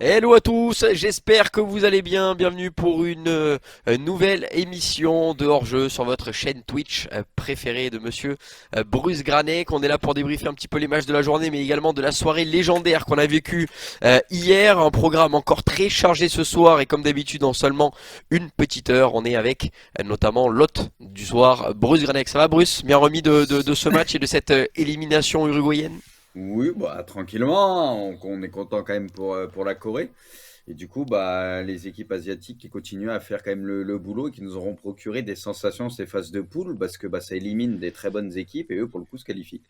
Hello à tous, j'espère que vous allez bien. Bienvenue pour une nouvelle émission de hors-jeu sur votre chaîne Twitch préférée de monsieur Bruce Granet, qu'on est là pour débriefer un petit peu les matchs de la journée, mais également de la soirée légendaire qu'on a vécue hier. Un programme encore très chargé ce soir, et comme d'habitude en seulement une petite heure, on est avec notamment l'hôte du soir, Bruce Granet. Ça va Bruce? Bien remis de ce match et de cette élimination uruguayenne? Oui, bah tranquillement, on est content quand même pour la Corée. Et du coup, bah les équipes asiatiques qui continuent à faire quand même le boulot et qui nous auront procuré des sensations ces phases de poule parce que bah ça élimine des très bonnes équipes et eux pour le coup se qualifient.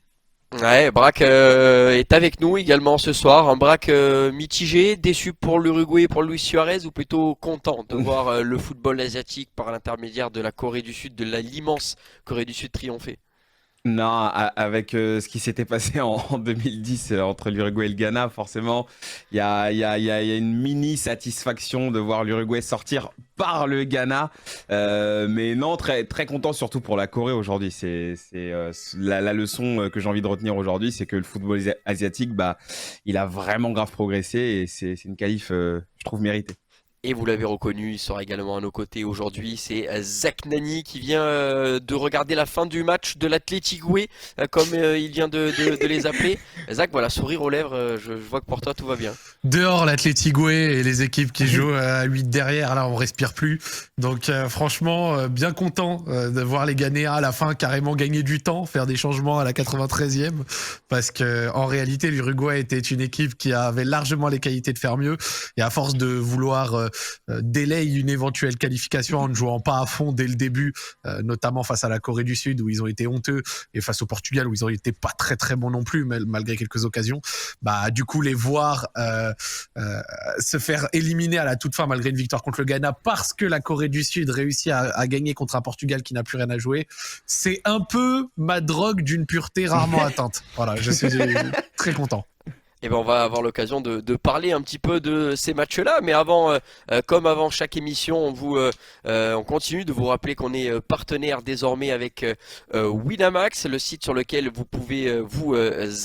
Ouais, Braque est avec nous également ce soir. Un Braque mitigé, déçu pour l'Uruguay et pour Luis Suarez, ou plutôt content de voir le football asiatique par l'intermédiaire de la Corée du Sud, de l'immense Corée du Sud triompher. Non, avec ce qui s'était passé en 2010 entre l'Uruguay et le Ghana, forcément, il y a une mini satisfaction de voir l'Uruguay sortir par le Ghana. Mais non, très, très content surtout pour la Corée aujourd'hui. La leçon que j'ai envie de retenir aujourd'hui, c'est que le football asiatique, bah, il a vraiment grave progressé et c'est une qualif, je trouve, méritée. Et vous l'avez reconnu, il sera également à nos côtés aujourd'hui. C'est Zach Nani qui vient de regarder la fin du match de l'Athletic Way, comme il vient de les appeler. Zach, voilà, sourire aux lèvres, je vois que pour toi tout va bien. Dehors l'Athletic Way et les équipes qui jouent à 8 derrière, là on respire plus. Donc franchement, bien content de voir les Ghanéens à la fin carrément gagner du temps, faire des changements à la 93e, parce que en réalité l'Uruguay était une équipe qui avait largement les qualités de faire mieux, et à force de vouloir délayer une éventuelle qualification en ne jouant pas à fond dès le début, notamment face à la Corée du Sud où ils ont été honteux, et face au Portugal où ils ont été pas très très bons non plus, malgré quelques occasions, bah du coup les voir se faire éliminer à la toute fin malgré une victoire contre le Ghana parce que la Corée du Sud réussit à gagner contre un Portugal qui n'a plus rien à jouer, c'est un peu ma drogue d'une pureté rarement atteinte. Voilà, je suis très content. Et ben on va avoir l'occasion de parler un petit peu de ces matchs-là, mais avant, comme avant chaque émission, on continue de vous rappeler qu'on est partenaire désormais avec Winamax, le site sur lequel vous pouvez vous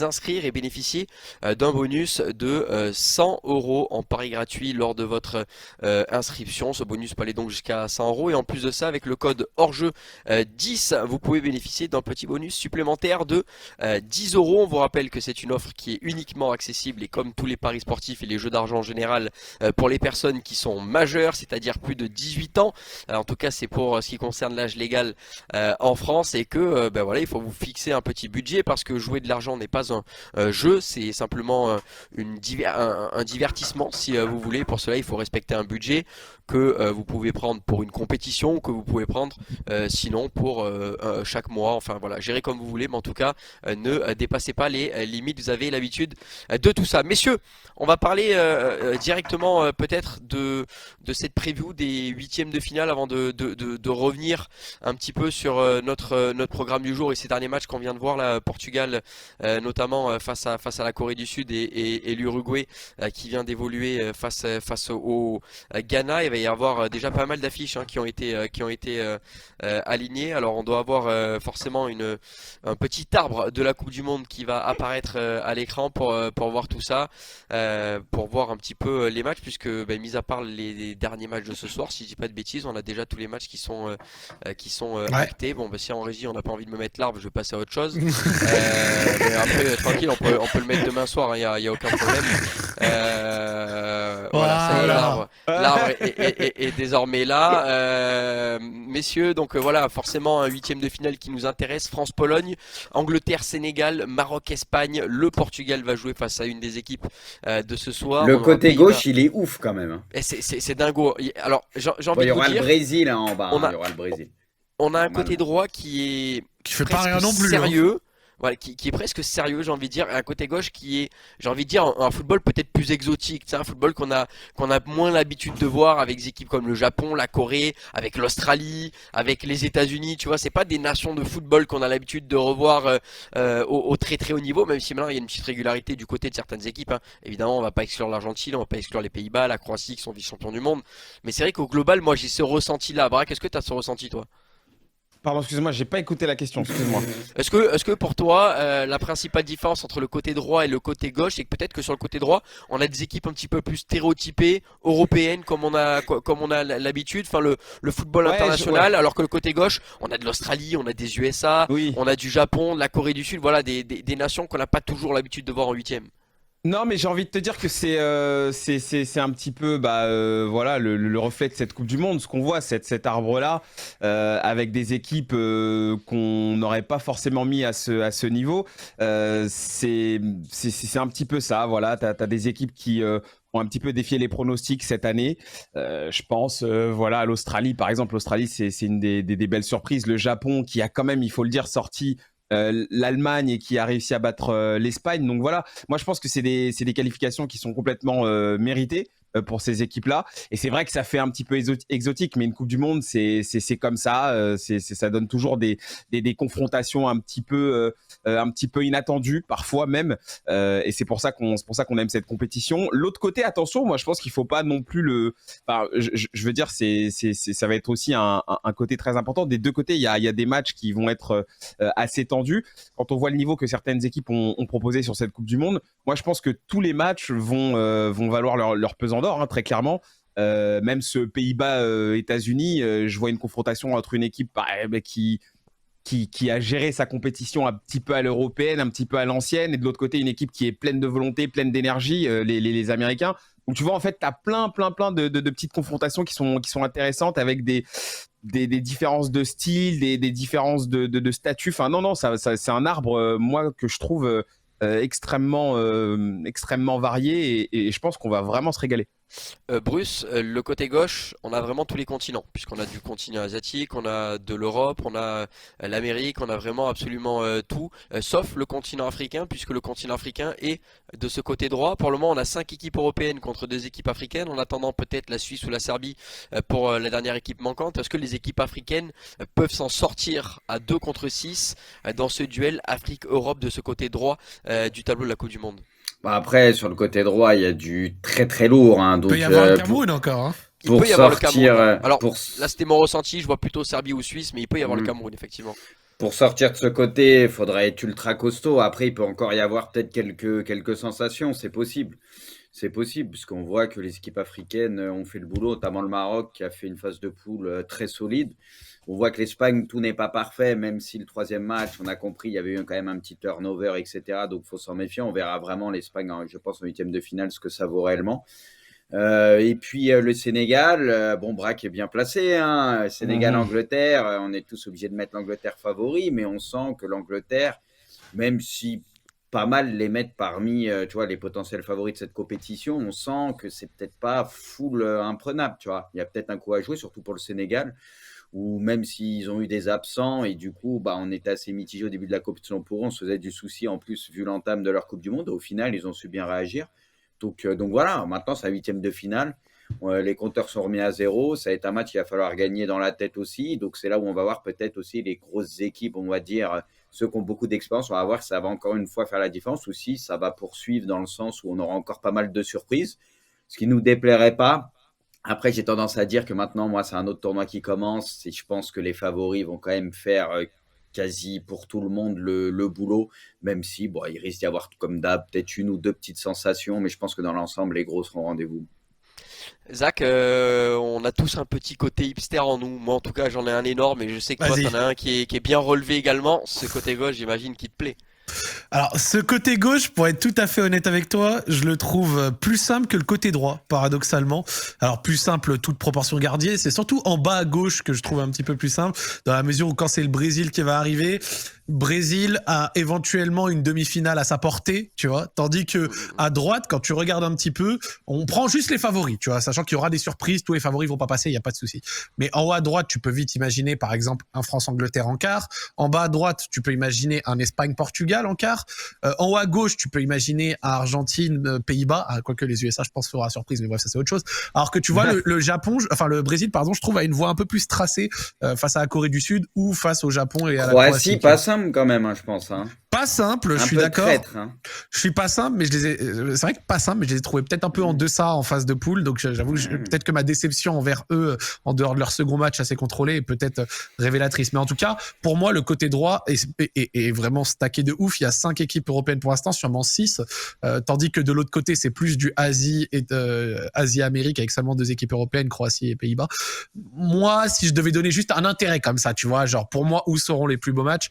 inscrire et bénéficier d'un bonus de 100 € en pari gratuit lors de votre inscription. Ce bonus peut aller donc jusqu'à 100 €, et en plus de ça, avec le code hors-jeu 10, vous pouvez bénéficier d'un petit bonus supplémentaire de 10 €. On vous rappelle que c'est une offre qui est uniquement accessible, et comme tous les paris sportifs et les jeux d'argent en général, pour les personnes qui sont majeures, c'est-à-dire plus de 18 ans. En tout cas, c'est pour ce qui concerne l'âge légal en France, et que ben voilà, il faut vous fixer un petit budget, parce que jouer de l'argent n'est pas un jeu, c'est simplement un divertissement si vous voulez. Pour cela, il faut respecter un budget que vous pouvez prendre pour une compétition, ou que vous pouvez prendre sinon pour chaque mois. Enfin voilà, gérez comme vous voulez, mais en tout cas ne dépassez pas les limites. Vous avez l'habitude de tout ça. Messieurs, on va parler directement peut-être de cette preview des huitièmes de finale, avant de revenir un petit peu sur notre programme du jour et ces derniers matchs qu'on vient de voir là. Portugal notamment face à la Corée du Sud, et l'Uruguay qui vient d'évoluer face au Ghana. Il va y avoir déjà pas mal d'affiches qui ont été alignées. Alors on doit avoir forcément un petit arbre de la Coupe du Monde qui va apparaître à l'écran pour voir tout ça, pour voir un petit peu les matchs, puisque mis à part les derniers matchs de ce soir, si je dis pas de bêtises, on a déjà tous les matchs qui sont Ouais. actés. Bon, si en régie on n'a pas envie de me mettre l'arbre, je vais passer à autre chose. Mais après tranquille, on peut le mettre demain soir, il y a aucun problème. Voilà, ça y est, l'arbre est désormais là. Messieurs, donc voilà, forcément un huitième de finale qui nous intéresse. France-Pologne, Angleterre-Sénégal, Maroc-Espagne. Le Portugal va jouer face à une des équipes de ce soir. Le On aura côté Pays-Bas. gauche, il est ouf quand même, hein. Et c'est dingo. Alors j'ai Bon, envie il y de vous aura le dire, Brésil en bas, on hein, a il y aura le Brésil. On a un Normal. côté droit qui est Qui fait pas presque rien non plus. hein. sérieux. Voilà, qui est presque sérieux, j'ai envie de dire, et un côté gauche qui est, j'ai envie de dire, un football peut-être plus exotique, c'est un football qu'on a moins l'habitude de voir avec des équipes comme le Japon, la Corée, avec l'Australie, avec les États-Unis, tu vois, c'est pas des nations de football qu'on a l'habitude de revoir au très très haut niveau, même si maintenant il y a une petite régularité du côté de certaines équipes, hein. Évidemment, on va pas exclure l'Argentine, on va pas exclure les Pays-Bas, la Croatie qui sont vice-champions du monde, mais c'est vrai qu'au global, moi j'ai ce ressenti-là. Braque, est-ce que tu as ce ressenti toi? Pardon, excuse-moi, j'ai pas écouté la question, excuse-moi. Est-ce que pour toi, la principale différence entre le côté droit et le côté gauche, c'est que peut-être que sur le côté droit, on a des équipes un petit peu plus stéréotypées, européennes, comme on a l'habitude, enfin le football Ouais, international, alors que le côté gauche, on a de l'Australie, on a des USA, Oui. on a du Japon, de la Corée du Sud, voilà, des nations qu'on n'a pas toujours l'habitude de voir en huitième. Non, mais j'ai envie de te dire que c'est un petit peu voilà le reflet de cette Coupe du Monde, ce qu'on voit, cet arbre-là, avec des équipes qu'on n'aurait pas forcément mis à ce niveau. C'est un petit peu ça, voilà. T'as des équipes qui ont un petit peu défié les pronostics cette année. Je pense voilà, à l'Australie, par exemple. L'Australie, c'est une des belles surprises. Le Japon, qui a quand même, il faut le dire, sorti l'Allemagne et qui a réussi à battre l'Espagne. Donc voilà, moi je pense que c'est des qualifications qui sont complètement méritées pour ces équipes-là. Et c'est vrai que ça fait un petit peu exotique, mais une Coupe du Monde, c'est comme ça. Ça donne toujours des confrontations un petit peu inattendues, parfois même. Et c'est pour ça qu'on aime cette compétition. L'autre côté, attention, moi je pense qu'il faut pas non plus Enfin, je veux dire, ça va être aussi un côté très important. Des deux côtés, il y a des matchs qui vont être assez tendu. Quand on voit le niveau que certaines équipes ont proposé sur cette Coupe du Monde, moi je pense que tous les matchs vont valoir leur pesant d'or, hein, très clairement. Même ce Pays-Bas États-Unis, je vois une confrontation entre une équipe qui a géré sa compétition un petit peu à l'européenne, un petit peu à l'ancienne, et de l'autre côté une équipe qui est pleine de volonté, pleine d'énergie, les Américains. Donc tu vois, en fait, tu as plein de petites confrontations qui sont intéressantes, avec des différences de style, des différences de statut. Enfin non, c'est un arbre, moi, que je trouve extrêmement varié, et je pense qu'on va vraiment se régaler. Bruce, le côté gauche, on a vraiment tous les continents, puisqu'on a du continent asiatique, on a de l'Europe, on a l'Amérique, on a vraiment absolument tout, sauf le continent africain, puisque le continent africain est de ce côté droit. Pour le moment, on a 5 équipes européennes contre 2 équipes africaines, en attendant peut-être la Suisse ou la Serbie pour la dernière équipe manquante. Est-ce que les équipes africaines peuvent s'en sortir à 2 contre 6 dans ce duel Afrique-Europe de ce côté droit du tableau de la Coupe du Monde? Bah après, sur le côté droit, il y a du très très lourd, hein, Il donc peut y avoir le pour, Cameroun encore. Hein. Il pour peut y avoir le sortir, Cameroun. Alors pour, là, c'était mon ressenti, je vois plutôt Serbie ou Suisse, mais il peut y avoir le Mm. Cameroun, effectivement. Pour sortir de ce côté, il faudrait être ultra costaud. Après, il peut encore y avoir peut-être quelques sensations, c'est possible. C'est possible, puisqu'on voit que les équipes africaines ont fait le boulot, notamment le Maroc qui a fait une phase de poule très solide. On voit que l'Espagne, tout n'est pas parfait, même si le troisième match, on a compris, il y avait eu quand même un petit turnover, etc. Donc, il faut s'en méfier. On verra vraiment l'Espagne, je pense, en huitième de finale, ce que ça vaut réellement. Et puis le Sénégal, bon, Braque est bien placé, hein. Sénégal-Angleterre, on est tous obligés de mettre l'Angleterre favori, mais on sent que l'Angleterre, même si pas mal les mettent parmi tu vois, les potentiels favoris de cette compétition, on sent que c'est peut-être pas full imprenable, tu vois. Il y a peut-être un coup à jouer, surtout pour le Sénégal, où même s'ils ont eu des absents, et du coup, bah, on était assez mitigé au début de la compétition pour eux, on se faisait du souci en plus vu l'entame de leur Coupe du Monde. Au final, ils ont su bien réagir. Donc voilà, maintenant c'est la huitième de finale. Les compteurs sont remis à zéro. Ça va être un match qu'il va falloir gagner dans la tête aussi. Donc c'est là où on va voir peut-être aussi les grosses équipes, on va dire, ceux qui ont beaucoup d'expérience. On va voir si ça va encore une fois faire la différence ou si ça va poursuivre dans le sens où on aura encore pas mal de surprises. Ce qui ne nous déplairait pas. Après, j'ai tendance à dire que maintenant, moi, c'est un autre tournoi qui commence. Et je pense que les favoris vont quand même faire quasi pour tout le monde le boulot, même si bon, il risque d'y avoir, comme d'hab, peut-être une ou deux petites sensations, mais je pense que dans l'ensemble, les gros seront au rendez-vous. Zach, on a tous un petit côté hipster en nous. Moi, en tout cas, j'en ai un énorme et je sais que toi, Vas-y. t'en as un qui est bien relevé également. Ce côté gauche, j'imagine, qui te plaît. Alors, ce côté gauche, pour être tout à fait honnête avec toi, je le trouve plus simple que le côté droit, paradoxalement. Alors, plus simple, toute proportion gardée. C'est surtout en bas à gauche que je trouve un petit peu plus simple, dans la mesure où quand c'est le Brésil qui va arriver, Brésil a éventuellement une demi-finale à sa portée, tu vois. Tandis que à droite, quand tu regardes un petit peu, on prend juste les favoris, tu vois, sachant qu'il y aura des surprises, tous les favoris vont pas passer, il y a pas de souci. Mais en haut à droite, tu peux vite imaginer, par exemple, un France-Angleterre en quart. En bas à droite, tu peux imaginer un Espagne-Portugal en quart. En haut à gauche, tu peux imaginer un Argentine-Pays-Bas. Quoique les USA, je pense, fera surprise, mais bref, ça c'est autre chose. Alors que tu vois, le Brésil, pardon, je trouve a une voie un peu plus tracée face à la Corée du Sud ou face au Japon et à la Croatie. Pas simple quand même, hein, je pense. Hein. Pas simple, je suis d'accord. Je suis pas simple, mais c'est vrai que pas simple, mais je les ai trouvés peut-être un peu en deçà en phase de poule. Donc j'avoue, peut-être que ma déception envers eux, en dehors de leur second match assez contrôlé, est peut-être révélatrice. Mais en tout cas, pour moi, le côté droit est vraiment stacké de ouf. Il y a 5 équipes européennes pour l'instant, sûrement 6. Tandis que de l'autre côté, c'est plus du Asie-Amérique avec seulement 2 équipes européennes, Croatie et Pays-Bas. Moi, si je devais donner juste un intérêt comme ça, tu vois, genre pour moi, où seront les plus beaux matchs?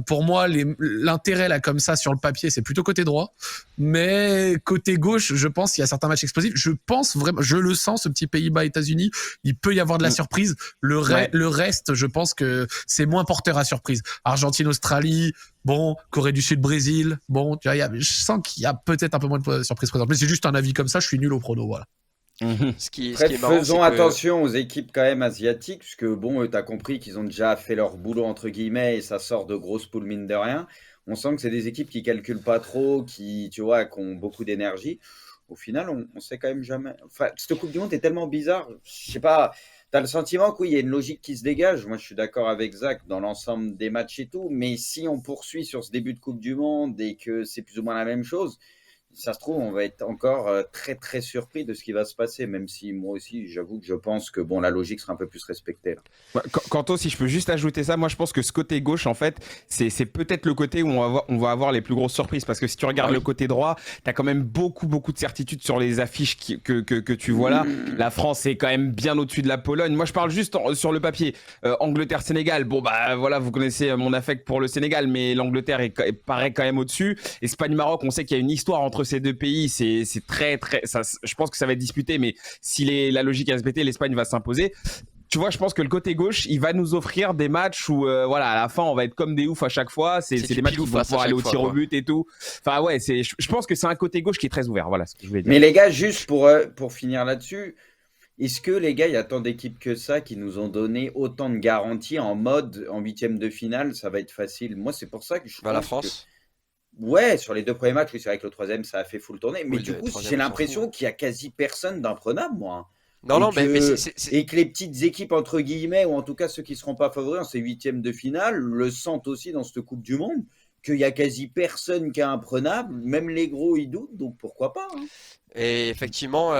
Pour moi, l'intérêt là comme ça sur le papier, c'est plutôt côté droit, mais côté gauche, je pense qu'il y a certains matchs explosifs. Je pense vraiment, je le sens, ce petit Pays-Bas-États-Unis, il peut y avoir de la surprise. Le reste, je pense que c'est moins porteur à surprise. Argentine-Australie, bon, Corée du Sud-Brésil, bon, tu vois, je sens qu'il y a peut-être un peu moins de surprises présentes. Mais c'est juste un avis comme ça, je suis nul au prono, voilà. Ce qui est marrant, faisons attention aux équipes quand même asiatiques, puisque bon, t'as compris qu'ils ont déjà fait leur boulot entre guillemets et ça sort de grosses poules mine de rien. On sent que c'est des équipes qui calculent pas trop, qui ont beaucoup d'énergie. Au final, on sait quand même jamais. Enfin, cette Coupe du Monde est tellement bizarre. Je sais pas. T'as le sentiment qu'il y a une logique qui se dégage. Moi, je suis d'accord avec Zach dans l'ensemble des matchs et tout. Mais si on poursuit sur ce début de Coupe du Monde et que c'est plus ou moins la même chose, ça se trouve, on va être encore très très surpris de ce qui va se passer, même si moi aussi, j'avoue que je pense que bon, la logique sera un peu plus respectée. Là. Quentin, si je peux juste ajouter ça, moi je pense que ce côté gauche, en fait, c'est peut-être le côté où on va avoir les plus grosses surprises, parce que si tu regardes le côté droit, tu as quand même beaucoup de certitudes sur les affiches que tu vois là. La France est quand même bien au-dessus de la Pologne. Moi je parle juste sur le papier. Angleterre-Sénégal, bon bah voilà, vous connaissez mon affect pour le Sénégal, mais l'Angleterre paraît quand même au-dessus. Espagne-Maroc, on sait qu'il y a une histoire entre ces 2 pays, c'est très ça, je pense que ça va être disputé, mais si la logique est respectée, l'Espagne va s'imposer. Tu vois, je pense que le côté gauche, il va nous offrir des matchs où voilà, à la fin on va être comme des oufs à chaque fois, c'est des matchs où on va pouvoir aller au tir au but et tout. Enfin ouais, je pense que c'est un côté gauche qui est très ouvert, voilà ce que je voulais dire. Mais les gars, juste pour finir là-dessus, est-ce que les gars, il y a tant d'équipes que ça qui nous ont donné autant de garanties en mode en 8e de finale, ça va être facile? Moi, c'est pour ça que je pense la France. Ouais, sur les 2 premiers matchs, oui, c'est vrai que le 3e, ça a fait full tourner. Mais du coup, j'ai l'impression qu'il y a quasi personne d'imprenable, moi. Non, mais et que les petites équipes, entre guillemets, ou en tout cas ceux qui ne seront pas favoris en ces 8e de finale, le sentent aussi dans cette Coupe du Monde, qu'il y a quasi personne qui est imprenable. Même les gros, ils doutent, donc pourquoi pas, hein. Et effectivement,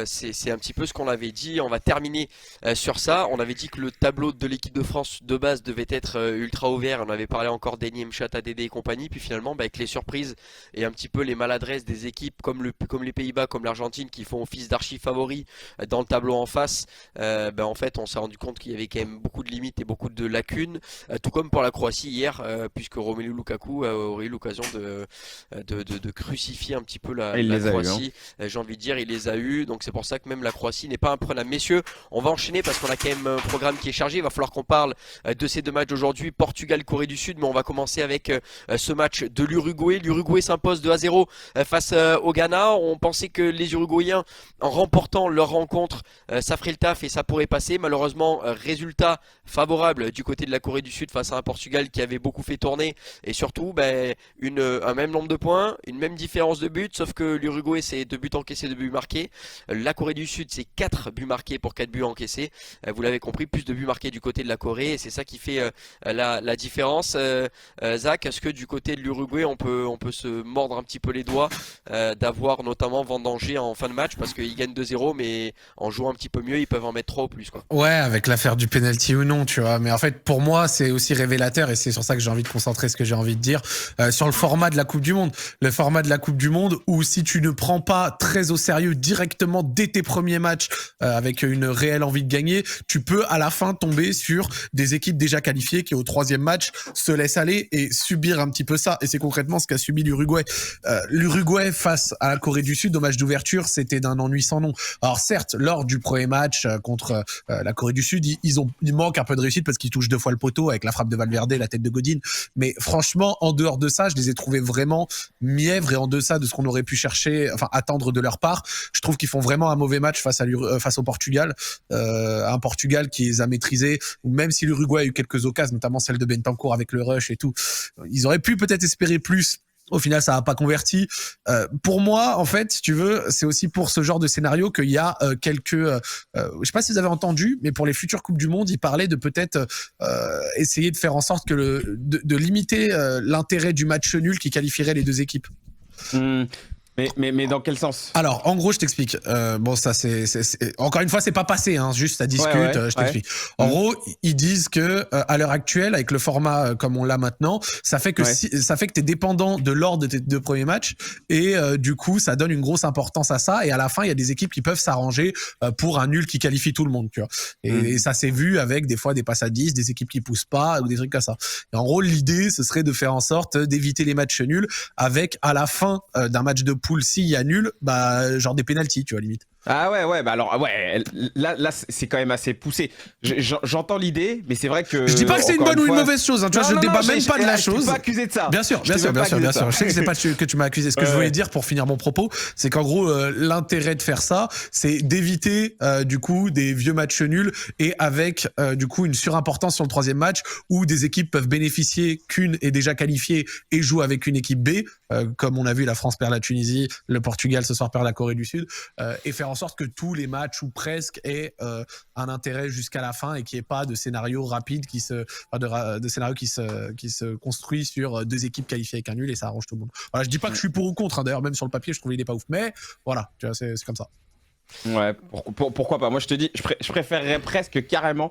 c'est un petit peu ce qu'on avait dit. On va terminer sur ça. On avait dit que le tableau de l'équipe de France de base devait être ultra ouvert. On avait parlé encore d'Enyem Chat, ADD et compagnie. Puis finalement, avec les surprises et un petit peu les maladresses des équipes comme les Pays-Bas, comme l'Argentine, qui font office d'archi favoris dans le tableau en face, en fait, on s'est rendu compte qu'il y avait quand même beaucoup de limites et beaucoup de lacunes. Tout comme pour la Croatie hier, puisque Romelu Lukaku aurait eu l'occasion de crucifier un petit peu la Croatie. J'ai envie de dire, il les a eu, donc c'est pour ça que même la Croatie n'est pas imprenable. Messieurs, on va enchaîner parce qu'on a quand même un programme qui est chargé. Il va falloir qu'on parle de ces 2 matchs d'aujourd'hui, Portugal, Corée du Sud, mais on va commencer avec ce match de l'Uruguay. L'Uruguay s'impose 2-0 face au Ghana. On pensait que les Uruguayens, en remportant leur rencontre, ça ferait le taf et ça pourrait passer. Malheureusement, résultat favorable du côté de la Corée du Sud face à un Portugal qui avait beaucoup fait tourner et surtout un même nombre de points, une même différence de buts, sauf que l'Uruguay c'est 2 buts encaissés, 2 buts marqués. La Corée du Sud c'est 4 buts marqués pour 4 buts encaissés. Vous l'avez compris, plus de buts marqués du côté de la Corée et c'est ça qui fait la différence. Zach, est-ce que du côté de l'Uruguay on peut se mordre un petit peu les doigts d'avoir notamment vendangé en fin de match parce qu'ils gagnent 2-0 mais en jouant un petit peu mieux ils peuvent en mettre 3 ou plus quoi. Ouais, avec l'affaire du penalty ou non, tu vois. Mais en fait, pour moi, c'est aussi révélateur et c'est sur ça que j'ai envie de concentrer ce que j'ai envie de dire sur le format de la Coupe du Monde. Le format de la Coupe du Monde où si tu ne prends pas pas très au sérieux directement dès tes premiers matchs avec une réelle envie de gagner, tu peux à la fin tomber sur des équipes déjà qualifiées qui au 3e match se laissent aller et subir un petit peu ça. Et c'est concrètement ce qu'a subi l'Uruguay. L'Uruguay face à la Corée du Sud au match d'ouverture, c'était d'un ennui sans nom. Alors certes, lors du premier match contre la Corée du Sud, il manque un peu de réussite parce qu'ils touchent 2 fois le poteau avec la frappe de Valverde, la tête de Godin. Mais franchement, en dehors de ça, je les ai trouvés vraiment mièvres et en deçà de ce qu'on aurait pu chercher, enfin attendre de leur part. Je trouve qu'ils font vraiment un mauvais match face au Portugal, un Portugal qui les a maîtrisés. Même si l'Uruguay a eu quelques occasions, notamment celle de Bentancur avec le rush et tout, ils auraient pu peut-être espérer plus. Au final, ça n'a pas converti. Pour moi, en fait, si tu veux, c'est aussi pour ce genre de scénario qu'il y a quelques... je sais pas si vous avez entendu, mais pour les futures Coupes du Monde, il parlait de peut-être essayer de faire en sorte que de limiter l'intérêt du match nul qui qualifierait les 2 équipes. Mais dans quel sens? Alors, en gros, je t'explique. Bon, ça, encore une fois, c'est pas passé, hein, juste ça discute. Je t'explique. En gros, ils disent que à l'heure actuelle, avec le format comme on l'a maintenant, ça fait que t'es dépendant de l'ordre de tes 2 premiers matchs et du coup, ça donne une grosse importance à ça. Et à la fin, il y a des équipes qui peuvent s'arranger pour un nul qui qualifie tout le monde, tu vois. Et ça s'est vu avec des fois des passes à 10, des équipes qui poussent pas ou des trucs comme ça. Et en gros, l'idée, ce serait de faire en sorte d'éviter les matchs nuls avec à la fin d'un match de poule, s'il y a nul, bah genre des pénaltys, tu vois, limite. Ah ouais, bah alors ouais, là c'est quand même assez poussé. J'entends l'idée, mais c'est vrai que je dis pas que c'est une bonne ou une mauvaise chose, hein, tu vois, je débat même pas de la chose. Je suis pas accusé de ça. Bien sûr. Je sais que c'est pas que tu m'as accusé. Ce que je voulais dire pour finir mon propos, c'est qu'en gros l'intérêt de faire ça, c'est d'éviter du coup des vieux matchs nuls et avec du coup une surimportance sur le 3e match où des équipes peuvent bénéficier qu'une est déjà qualifiée et joue avec une équipe B, comme on a vu la France perd la Tunisie, le Portugal ce soir perd la Corée du Sud, et faire en sorte que tous les matchs ou presque aient un intérêt jusqu'à la fin et qu'il n'y ait pas de scénario rapide qui se construit sur 2 équipes qualifiées avec un nul et ça arrange tout le monde. Voilà, je dis pas que je suis pour ou contre, hein, d'ailleurs même sur le papier je trouve qu'il est pas ouf, mais voilà, tu vois, c'est comme ça. Ouais, pourquoi pas. Moi je te dis, je préférerais presque carrément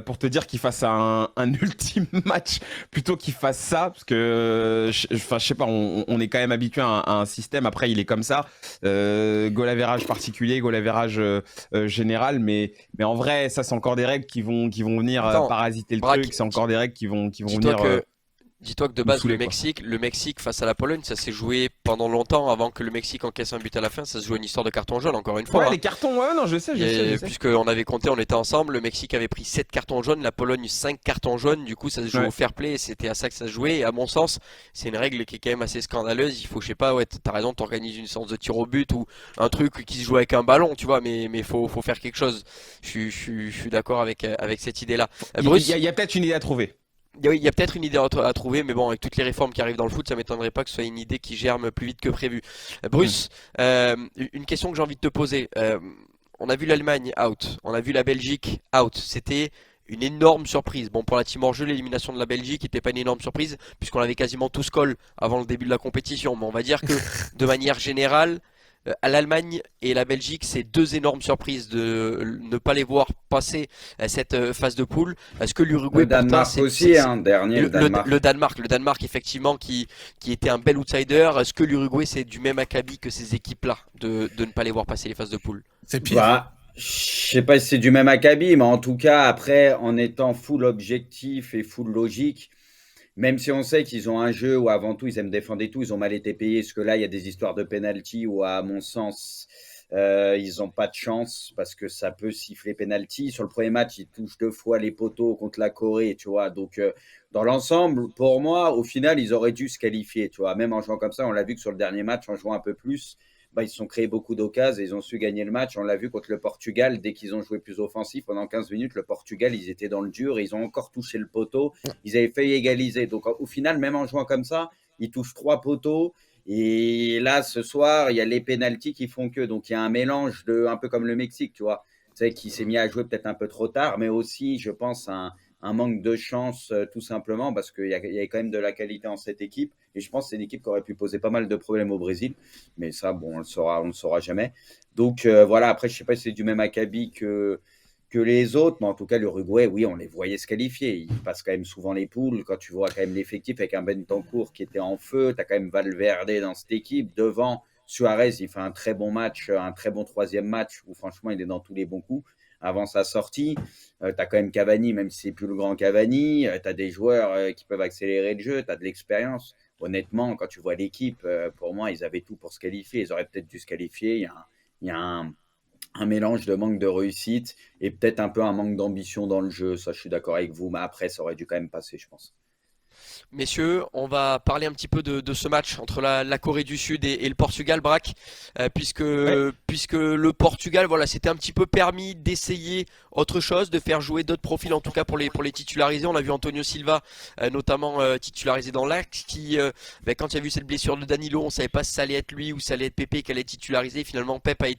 pour te dire qu'il fasse un ultime match plutôt qu'il fasse ça, parce que je sais pas, on est quand même habitué à un système. Après il est comme ça, goal average particulier, goal average général, mais en vrai ça c'est encore des règles qui vont venir parasiter le truc. C'est encore des règles qui vont venir. Dis-toi que de base, le Mexique face à la Pologne, ça s'est joué pendant longtemps avant que le Mexique encaisse un but à la fin. Ça se jouait une histoire de carton jaune, encore une fois. Ouais, les cartons, ouais, non, je sais. Puisqu'on avait compté, on était ensemble. Le Mexique avait pris 7 cartons jaunes, la Pologne 5 cartons jaunes. Du coup, ça se joue au fair play. C'était à ça que ça se jouait. Et à mon sens, c'est une règle qui est quand même assez scandaleuse. Il faut, je sais pas, ouais, t'as raison, t'organises une séance de tir au but ou un truc qui se joue avec un ballon, tu vois. Mais faut faire quelque chose. Je suis d'accord avec cette idée-là. Bruce, il y a peut-être une idée à trouver. Il y a peut-être une idée à trouver, mais bon, avec toutes les réformes qui arrivent dans le foot, ça m'étonnerait pas que ce soit une idée qui germe plus vite que prévu. Bruce, une question que j'ai envie de te poser. On a vu l'Allemagne out, on a vu la Belgique out. C'était une énorme surprise. Bon, pour la team hors jeu, l'élimination de la Belgique n'était pas une énorme surprise, puisqu'on avait quasiment tous call avant le début de la compétition. Mais on va dire que, de manière générale, à l'Allemagne et la Belgique, c'est 2 énormes surprises de ne pas les voir passer cette phase de poule. Est-ce que l'Uruguay, le Danemark aussi, dernier le Danemark effectivement qui était un bel outsider. Est-ce que l'Uruguay c'est du même acabit que ces équipes-là de ne pas les voir passer les phases de poule? C'est pire. Bah, je sais pas si c'est du même acabit, mais en tout cas après, en étant full objectif et full logique. Même si on sait qu'ils ont un jeu où avant tout ils aiment défendre et tout, ils ont mal été payés, parce que là il y a des histoires de penalty où à mon sens ils n'ont pas de chance parce que ça peut siffler penalty. Sur le premier match ils touchent 2 fois les poteaux contre la Corée, tu vois. Donc dans l'ensemble, pour moi, au final ils auraient dû se qualifier, tu vois. Même en jouant comme ça, on l'a vu que sur le dernier match, en jouant un peu plus, ils se sont créés beaucoup d'occasions et ils ont su gagner le match. On l'a vu contre le Portugal, dès qu'ils ont joué plus offensif, pendant 15 minutes, le Portugal, ils étaient dans le dur, et ils ont encore touché le poteau, ils avaient failli égaliser. Donc au final, même en jouant comme ça, ils touchent 3 poteaux. Et là, ce soir, il y a les pénaltys qui font que. Donc il y a un mélange un peu comme le Mexique, tu vois, qui s'est mis à jouer peut-être un peu trop tard, mais aussi, je pense, un manque de chance, tout simplement, parce qu'il y a quand même de la qualité en cette équipe. Et je pense que c'est une équipe qui aurait pu poser pas mal de problèmes au Brésil. Mais ça, bon, on le saura jamais. Donc voilà, après, je ne sais pas si c'est du même acabit que les autres. Mais en tout cas, l'Uruguay, oui, on les voyait se qualifier. Ils passent quand même souvent les poules. Quand tu vois quand même l'effectif avec un Bentancur qui était en feu, tu as quand même Valverde dans cette équipe. Devant, Suarez, il fait un très bon match, un très bon troisième match où franchement, il est dans tous les bons coups. Avant sa sortie, tu as quand même Cavani, même si c'est plus le grand Cavani, tu as des joueurs qui peuvent accélérer le jeu, tu as de l'expérience. Honnêtement, quand tu vois l'équipe, pour moi, ils avaient tout pour se qualifier. Ils auraient peut-être dû se qualifier. Il y a un mélange de manque de réussite et peut-être un peu un manque d'ambition dans le jeu. Ça, je suis d'accord avec vous, mais après, ça aurait dû quand même passer, je pense. Messieurs, on va parler un petit peu de ce match entre la Corée du Sud et le Portugal, Braque, puisque, Ouais. puisque le Portugal, voilà, s'était un petit peu permis d'essayer autre chose, de faire jouer d'autres profils, en tout cas pour les titulariser. On a vu Antonio Silva, notamment titularisé dans l'axe, qui, quand il y a vu cette blessure de Danilo, on savait pas si ça allait être lui ou si ça allait être Pepe qui allait être titularisé. Finalement, Pep a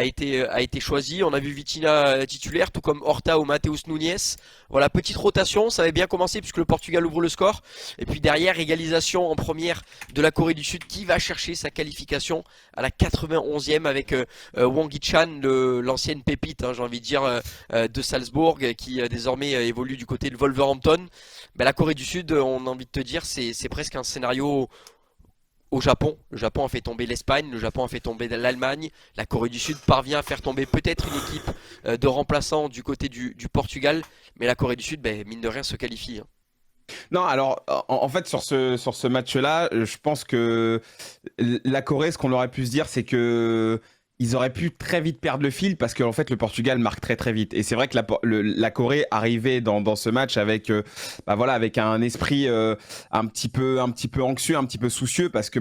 été choisi. On a vu Vitinha titulaire, tout comme Horta ou Mateus Nunes. Voilà, petite rotation, ça avait bien commencé puisque le Portugal ouvre le score. Et puis derrière, égalisation en première de la Corée du Sud qui va chercher sa qualification à la 91e avec Wang Hee-chan, l'ancienne pépite, hein, j'ai envie de dire, de Salzbourg, qui désormais évolue du côté de Wolverhampton. Ben, la Corée du Sud, on a envie de te dire, c'est presque un scénario au Japon. Le Japon a fait tomber l'Espagne, le Japon a fait tomber l'Allemagne. La Corée du Sud parvient à faire tomber peut-être une équipe de remplaçants du côté du Portugal. Mais la Corée du Sud, ben, mine de rien, se qualifie, hein. Non, alors en fait sur ce match-là, je pense que la Corée, ce qu'on aurait pu se dire, c'est que ils auraient pu très vite perdre le fil parce qu'en fait le Portugal marque très très vite. Et c'est vrai que la Corée arrivait dans ce match avec voilà, avec un esprit un petit peu anxieux, un petit peu soucieux parce que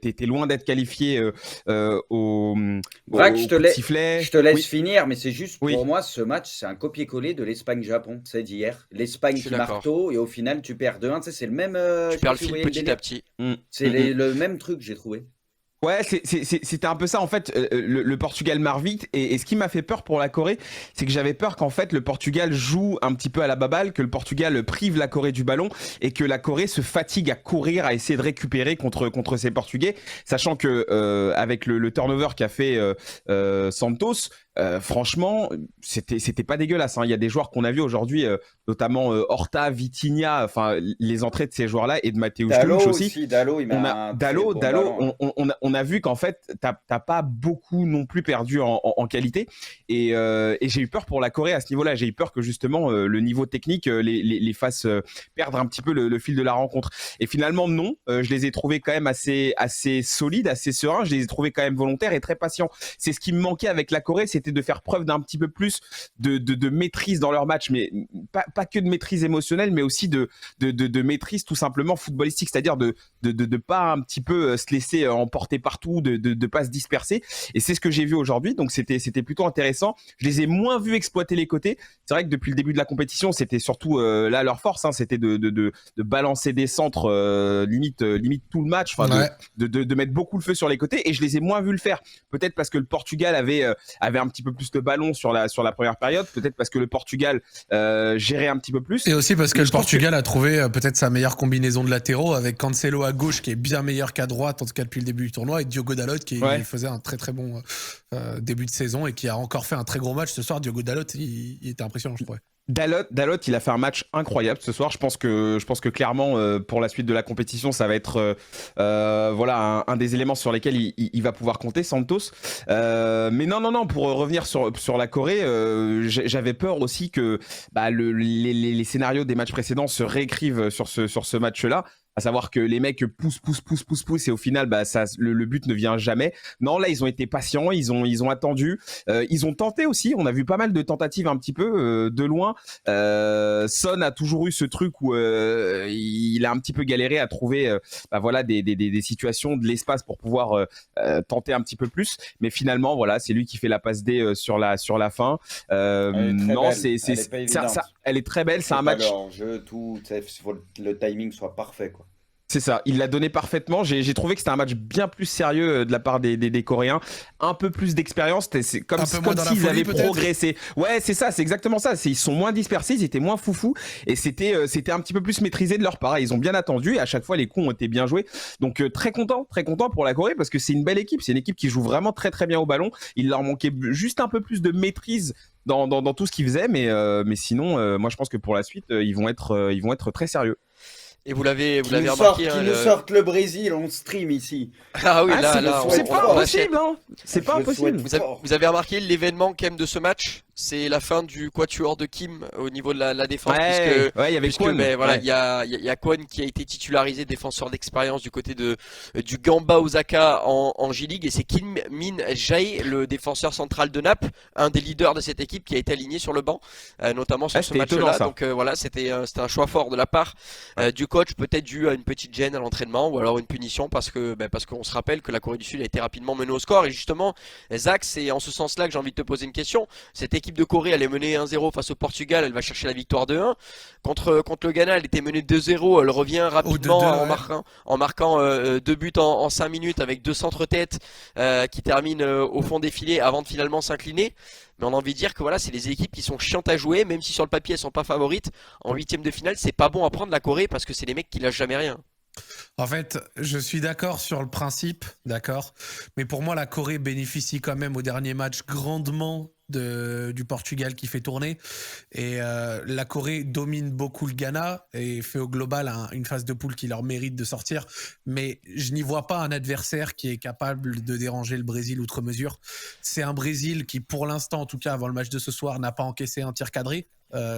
t'es loin d'être qualifié Vrac, au coup de sifflet. je te laisse Oui, finir, mais c'est juste oui. pour moi, ce match, c'est un copier-coller de l'Espagne-Japon, c'est d'hier. Je L'Espagne suis qui marque d'accord. tôt et au final, tu perds 2-1. Tu sais, c'est le même. Tu Je sais perds pas le si vous fil voyez le petit à délire. petit. Mm, C'est mm, mm. le même truc, j'ai trouvé. Ouais, c'était un peu ça en fait. Le Portugal marque vite et ce qui m'a fait peur pour la Corée, c'est que j'avais peur qu'en fait le Portugal joue un petit peu à la baballe, que le Portugal prive la Corée du ballon et que la Corée se fatigue à courir, à essayer de récupérer contre ces Portugais, sachant que avec le turnover qu'a fait Santos, franchement, c'était pas dégueulasse, hein. Il y a des joueurs qu'on a vus aujourd'hui, notamment Horta, Vitinha, enfin les entrées de ces joueurs-là et de Mateus Nunes aussi. Dalot, il met un très bon ballon. On a vu qu'en fait, t'as pas beaucoup non plus perdu en qualité. Et j'ai eu peur pour la Corée à ce niveau-là. J'ai eu peur que justement le niveau technique les fasse perdre un petit peu le fil de la rencontre. Et finalement, non. Je les ai trouvés quand même assez solides, assez sereins. Je les ai trouvés quand même volontaires et très patients. C'est ce qui me manquait avec la Corée, c'était de faire preuve d'un petit peu plus de maîtrise dans leur match. Mais pas que de maîtrise émotionnelle, mais aussi de maîtrise tout simplement footballistique. C'est-à-dire de pas un petit peu se laisser emporter partout, de pas se disperser. Et c'est ce que j'ai vu aujourd'hui. Donc c'était plutôt intéressant. Je les ai moins vus exploiter les côtés. C'est vrai que depuis le début de la compétition, c'était surtout là leur force, hein, c'était de balancer des centres limite tout le match, enfin Ouais. de mettre beaucoup le feu sur les côtés. Et je les ai moins vus le faire. Peut-être parce que le Portugal avait un petit peu plus de ballon sur la première période. Peut-être parce que le Portugal gérait un petit peu plus. Et aussi parce que Mais le je trouve Portugal a trouvé peut-être sa meilleure combinaison de latéraux avec Cancelo à gauche qui est bien meilleur qu'à droite, en tout cas depuis le début du tournoi, et Diogo Dalot qui Ouais. faisait un très très bon début de saison et qui a encore fait un très gros match ce soir. Diogo Dalot, il était impressionnant, je trouvais. Dalot, il a fait un match incroyable ce soir. Je pense que clairement, pour la suite de la compétition, ça va être voilà un des éléments sur lesquels il va pouvoir compter, Santos. Mais non, pour revenir sur la Corée, j'avais peur aussi que les scénarios des matchs précédents se réécrivent sur ce match-là. À savoir que les mecs poussent et au final, le but ne vient jamais. Non, là, ils ont été patients, ils ont attendu, ils ont tenté aussi. On a vu pas mal de tentatives un petit peu de loin. Son a toujours eu ce truc où il a un petit peu galéré à trouver voilà des situations, de l'espace pour pouvoir tenter un petit peu plus. Mais finalement, voilà, c'est lui qui fait la passe D sur la fin. Non, Elle est pas évidente. elle est très belle. C'est un match. Jeu, tout, il faut que le timing soit parfait, quoi. C'est ça, il l'a donné parfaitement. J'ai trouvé que c'était un match bien plus sérieux de la part des Coréens, un peu plus d'expérience. C'est comme s'ils avaient progressé. Ouais, c'est ça, c'est exactement ça. Ils sont moins dispersés, ils étaient moins foufous et c'était un petit peu plus maîtrisé de leur part. Ils ont bien attendu et à chaque fois les coups ont été bien joués. Donc très content pour la Corée parce que c'est une belle équipe. C'est une équipe qui joue vraiment très très bien au ballon. Il leur manquait juste un peu plus de maîtrise dans tout ce qu'ils faisaient, mais sinon, moi je pense que pour la suite, ils vont être très sérieux. Et vous l'avez Qu'ils nous remarqué, sortent, hein, qu'ils nous sortent le Brésil, on stream ici. Ah oui, Ah, là, c'est là, c'est pas on achète. impossible, hein. C'est pas Je le souhaite impossible. fort. Vous avez remarqué l'événement quand même de ce match? C'est la fin du quatuor de Kim au niveau de la défense, Ouais, ouais, il y avait puisque Kwon. ben, voilà, Ouais. il y a Kwon qui a été titularisé défenseur d'expérience du côté du Gamba Osaka en J-League, et c'est Kim Min Jae, le défenseur central de Naples, un des leaders de cette équipe qui a été aligné sur le banc, notamment sur Ah, ce c'était étonnant, match-là. ça. Donc voilà, c'était un choix fort de la part du coach, peut-être dû à une petite gêne à l'entraînement ou alors une punition parce qu'on se rappelle que la Corée du Sud a été rapidement menée au score. Et justement, Zach, c'est en ce sens-là que j'ai envie de te poser une question. Cette équipe de Corée, elle est menée 1-0 face au Portugal, elle va chercher la victoire de 1. Contre le Ghana, elle était menée 2-0, elle revient rapidement 2-2, en marquant 2 buts en 5 minutes avec 2 centres-têtes qui terminent au fond des filets avant de finalement s'incliner. Mais on a envie de dire que voilà, c'est les équipes qui sont chiantes à jouer, même si sur le papier elles sont pas favorites. En huitième de finale, c'est pas bon à prendre la Corée parce que c'est les mecs qui lâchent jamais rien. En fait, je suis d'accord sur le principe, d'accord. Mais pour moi, la Corée bénéficie quand même au dernier match grandement du Portugal qui fait tourner. Et la Corée domine beaucoup le Ghana et fait au global une phase de poule qui leur mérite de sortir. Mais je n'y vois pas un adversaire qui est capable de déranger le Brésil outre mesure. C'est un Brésil qui, pour l'instant, en tout cas avant le match de ce soir, n'a pas encaissé un tir cadré.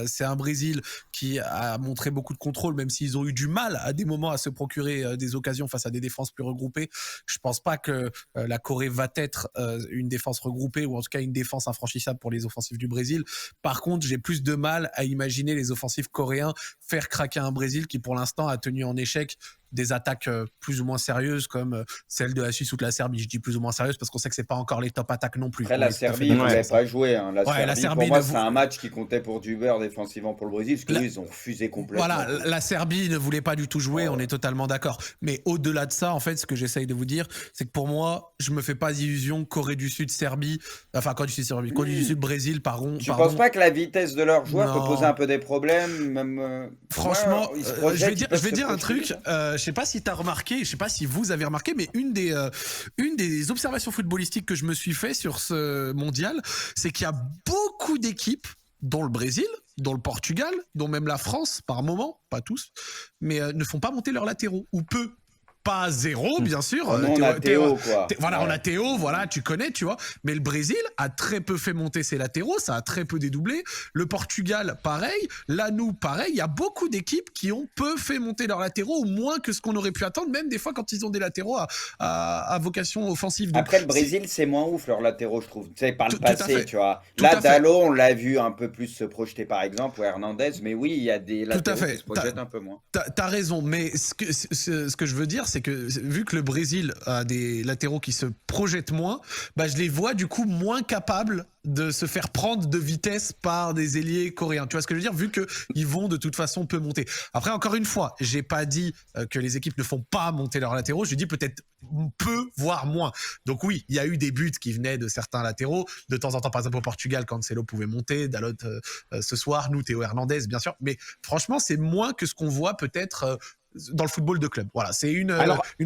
C'est un Brésil qui a montré beaucoup de contrôle, même s'ils ont eu du mal à des moments à se procurer des occasions face à des défenses plus regroupées. Je pense pas que la Corée va être une défense regroupée, ou en tout cas une défense infranchissable pour les offensifs du Brésil. Par contre, j'ai plus de mal à imaginer les offensifs coréens faire craquer un Brésil qui pour l'instant a tenu en échec des attaques plus ou moins sérieuses comme celle de la Suisse ou de la Serbie. Je dis plus ou moins sérieuses parce qu'on sait que c'est pas encore les top attaques non plus. Après, la Serbie ne voulait pas jouer. Hein. La Serbie, pour moi, c'est un match qui comptait pour du beurre défensivement pour le Brésil, parce qu'eux, ils ont refusé complètement. Voilà, la Serbie ne voulait pas du tout jouer, on est totalement d'accord. Mais au-delà de ça, en fait, ce que j'essaye de vous dire, c'est que pour moi, je me fais pas d'illusion Corée du Sud, Serbie, enfin Corée du Sud, Serbie, Corée du Sud, Brésil, pardon. Tu penses pas que la vitesse de leurs joueurs peut poser un peu des problèmes, même franchement, je vais dire un truc. Hein. Je sais pas si tu as remarqué, je sais pas si vous avez remarqué, mais une des observations footballistiques que je me suis fait sur ce mondial, c'est qu'il y a beaucoup d'équipes, dont le Brésil, dont le Portugal, dont même la France par moment, pas tous, mais ne font pas monter leurs latéraux, ou peu. Pas zéro, bien sûr. On a Théo, quoi. Voilà, on a Théo, voilà, tu connais, tu vois. Mais le Brésil a très peu fait monter ses latéraux, ça a très peu dédoublé. Le Portugal, pareil. Là, nous, pareil. Il y a beaucoup d'équipes qui ont peu fait monter leurs latéraux, ou moins que ce qu'on aurait pu attendre, même des fois quand ils ont des latéraux à vocation offensive. Donc, après, le Brésil, c'est moins ouf, leurs latéraux, je trouve. Tu sais, par le passé, tu vois. Tout Là, Dalot, on l'a vu un peu plus se projeter, par exemple, ou Hernandez. Mais oui, il y a des latéraux qui se projettent un peu moins. T'as raison, mais ce que je veux dire, c'est que vu que le Brésil a des latéraux qui se projettent moins, bah je les vois du coup moins capables de se faire prendre de vitesse par des ailiers coréens. Tu vois ce que je veux dire? Vu qu'ils vont de toute façon peu monter. Après, encore une fois, j'ai pas dit que les équipes ne font pas monter leurs latéraux. Je dis peut-être peu, voire moins. Donc oui, il y a eu des buts qui venaient de certains latéraux. De temps en temps, par exemple au Portugal, Cancelo pouvait monter. Dalot ce soir, nous, Théo Hernandez, bien sûr. Mais franchement, c'est moins que ce qu'on voit peut-être dans le football de club. Voilà, c'est une